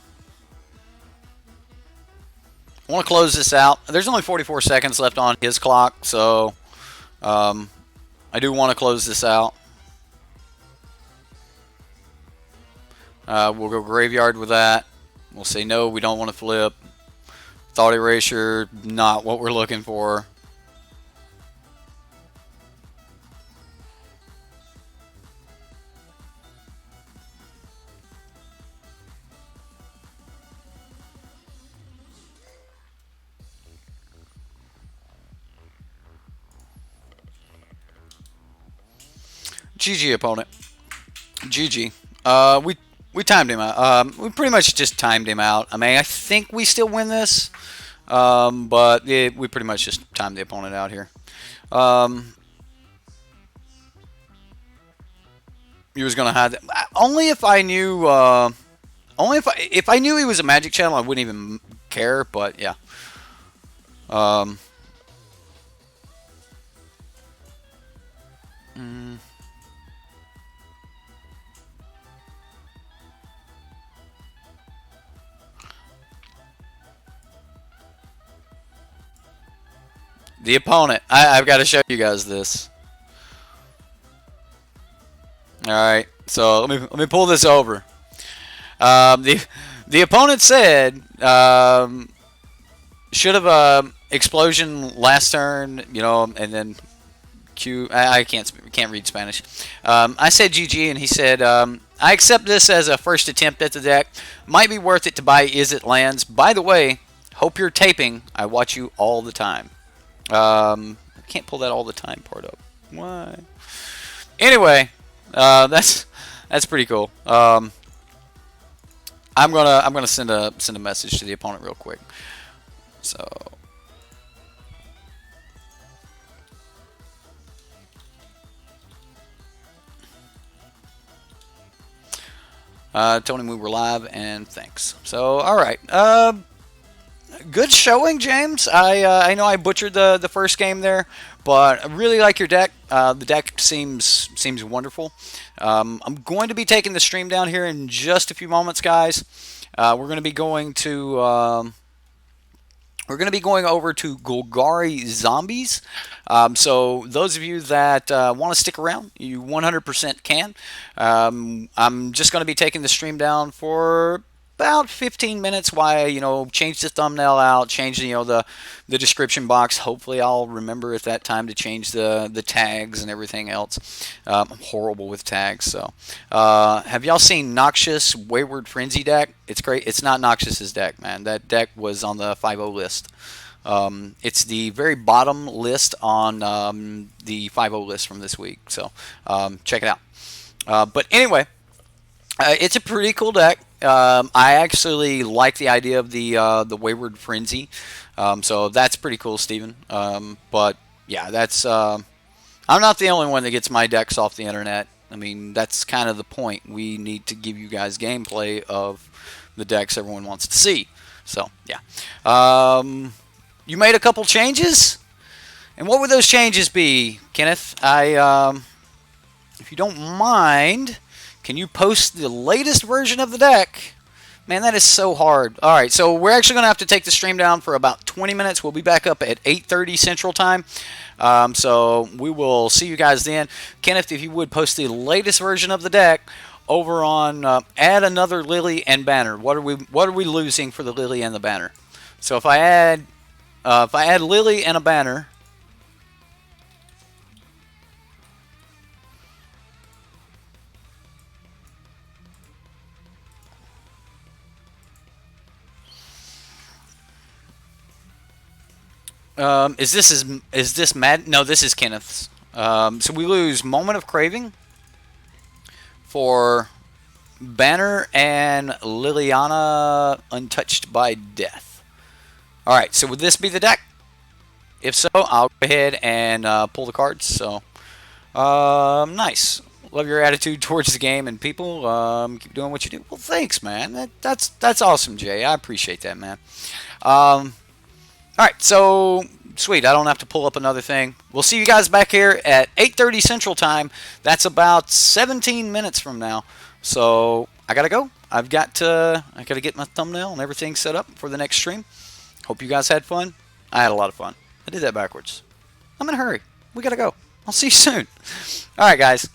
I want to close this out. There's only 44 seconds left on his clock, so I do want to close this out. We'll go Graveyard with that. We'll say no, we don't want to flip. Thought Erasure, not what we're looking for. GG, opponent. GG. We timed him out. We pretty much just timed him out. I mean, I think we still win this, but we pretty much just timed the opponent out here. He was gonna have that. Only if I knew. Only if I knew he was a Magic channel, I wouldn't even care. But yeah. The opponent. I've got to show you guys this. All right. So let me pull this over. The opponent said should have explosion last turn, you know, and then Q. I can't read Spanish. I said GG, and he said I accept this as a first attempt at the deck. Might be worth it to buy Izzet lands. By the way, hope you're taping. I watch you all the time. I can't pull that all the time part up. Why? Anyway, that's pretty cool. I'm gonna send a message to the opponent real quick. So Tony, we were live, and thanks. So all right. Good showing, James. I know I butchered the first game there, but I really like your deck. The deck seems wonderful. I'm going to be taking the stream down here in just a few moments, guys. We're going to be going to we're going to be going over to Golgari Zombies. So those of you that want to stick around, you 100% can. I'm just going to be taking the stream down for about 15 minutes while change the thumbnail out, change the description box. Hopefully I'll remember at that time to change the tags and everything else. I'm horrible with tags. So have y'all seen Noxious Wayward Frenzy deck? It's great. It's not Noxious's deck, man. That deck was on the 5.0 list. It's the very bottom list on the 5.0 list from this week. So check it out. But anyway, it's a pretty cool deck. I actually like the idea of the Wayward Frenzy, so that's pretty cool, Steven. But yeah, that's I'm not the only one that gets my decks off the internet. I mean, that's kind of the point. We need to give you guys gameplay of the decks everyone wants to see. So yeah, you made a couple changes, and what would those changes be, Kenneth? If you don't mind, can you post the latest version of the deck? Man, that is so hard. All right, so we're actually going to have to take the stream down for about 20 minutes. We'll be back up at 8:30 Central Time. So we will see you guys then. Kenneth, if you would post the latest version of the deck over on add another Lily and banner. What are we losing for the Lily and the banner? So if I add Lily and a banner. Is this Mad? No, this is Kenneth's. So we lose Moment of Craving for Banner and Liliana Untouched by Death. All right. So would this be the deck? If so, I'll go ahead and pull the cards. So nice. Love your attitude towards the game and people. Keep doing what you do. Well, thanks, man. That's awesome, Jay. I appreciate that, man. All right, so sweet. I don't have to pull up another thing. We'll see you guys back here at 8:30 Central Time. That's about 17 minutes from now. So I gotta go. I gotta get my thumbnail and everything set up for the next stream. Hope you guys had fun. I had a lot of fun. I did that backwards. I'm in a hurry. We gotta go. I'll see you soon. All right, guys.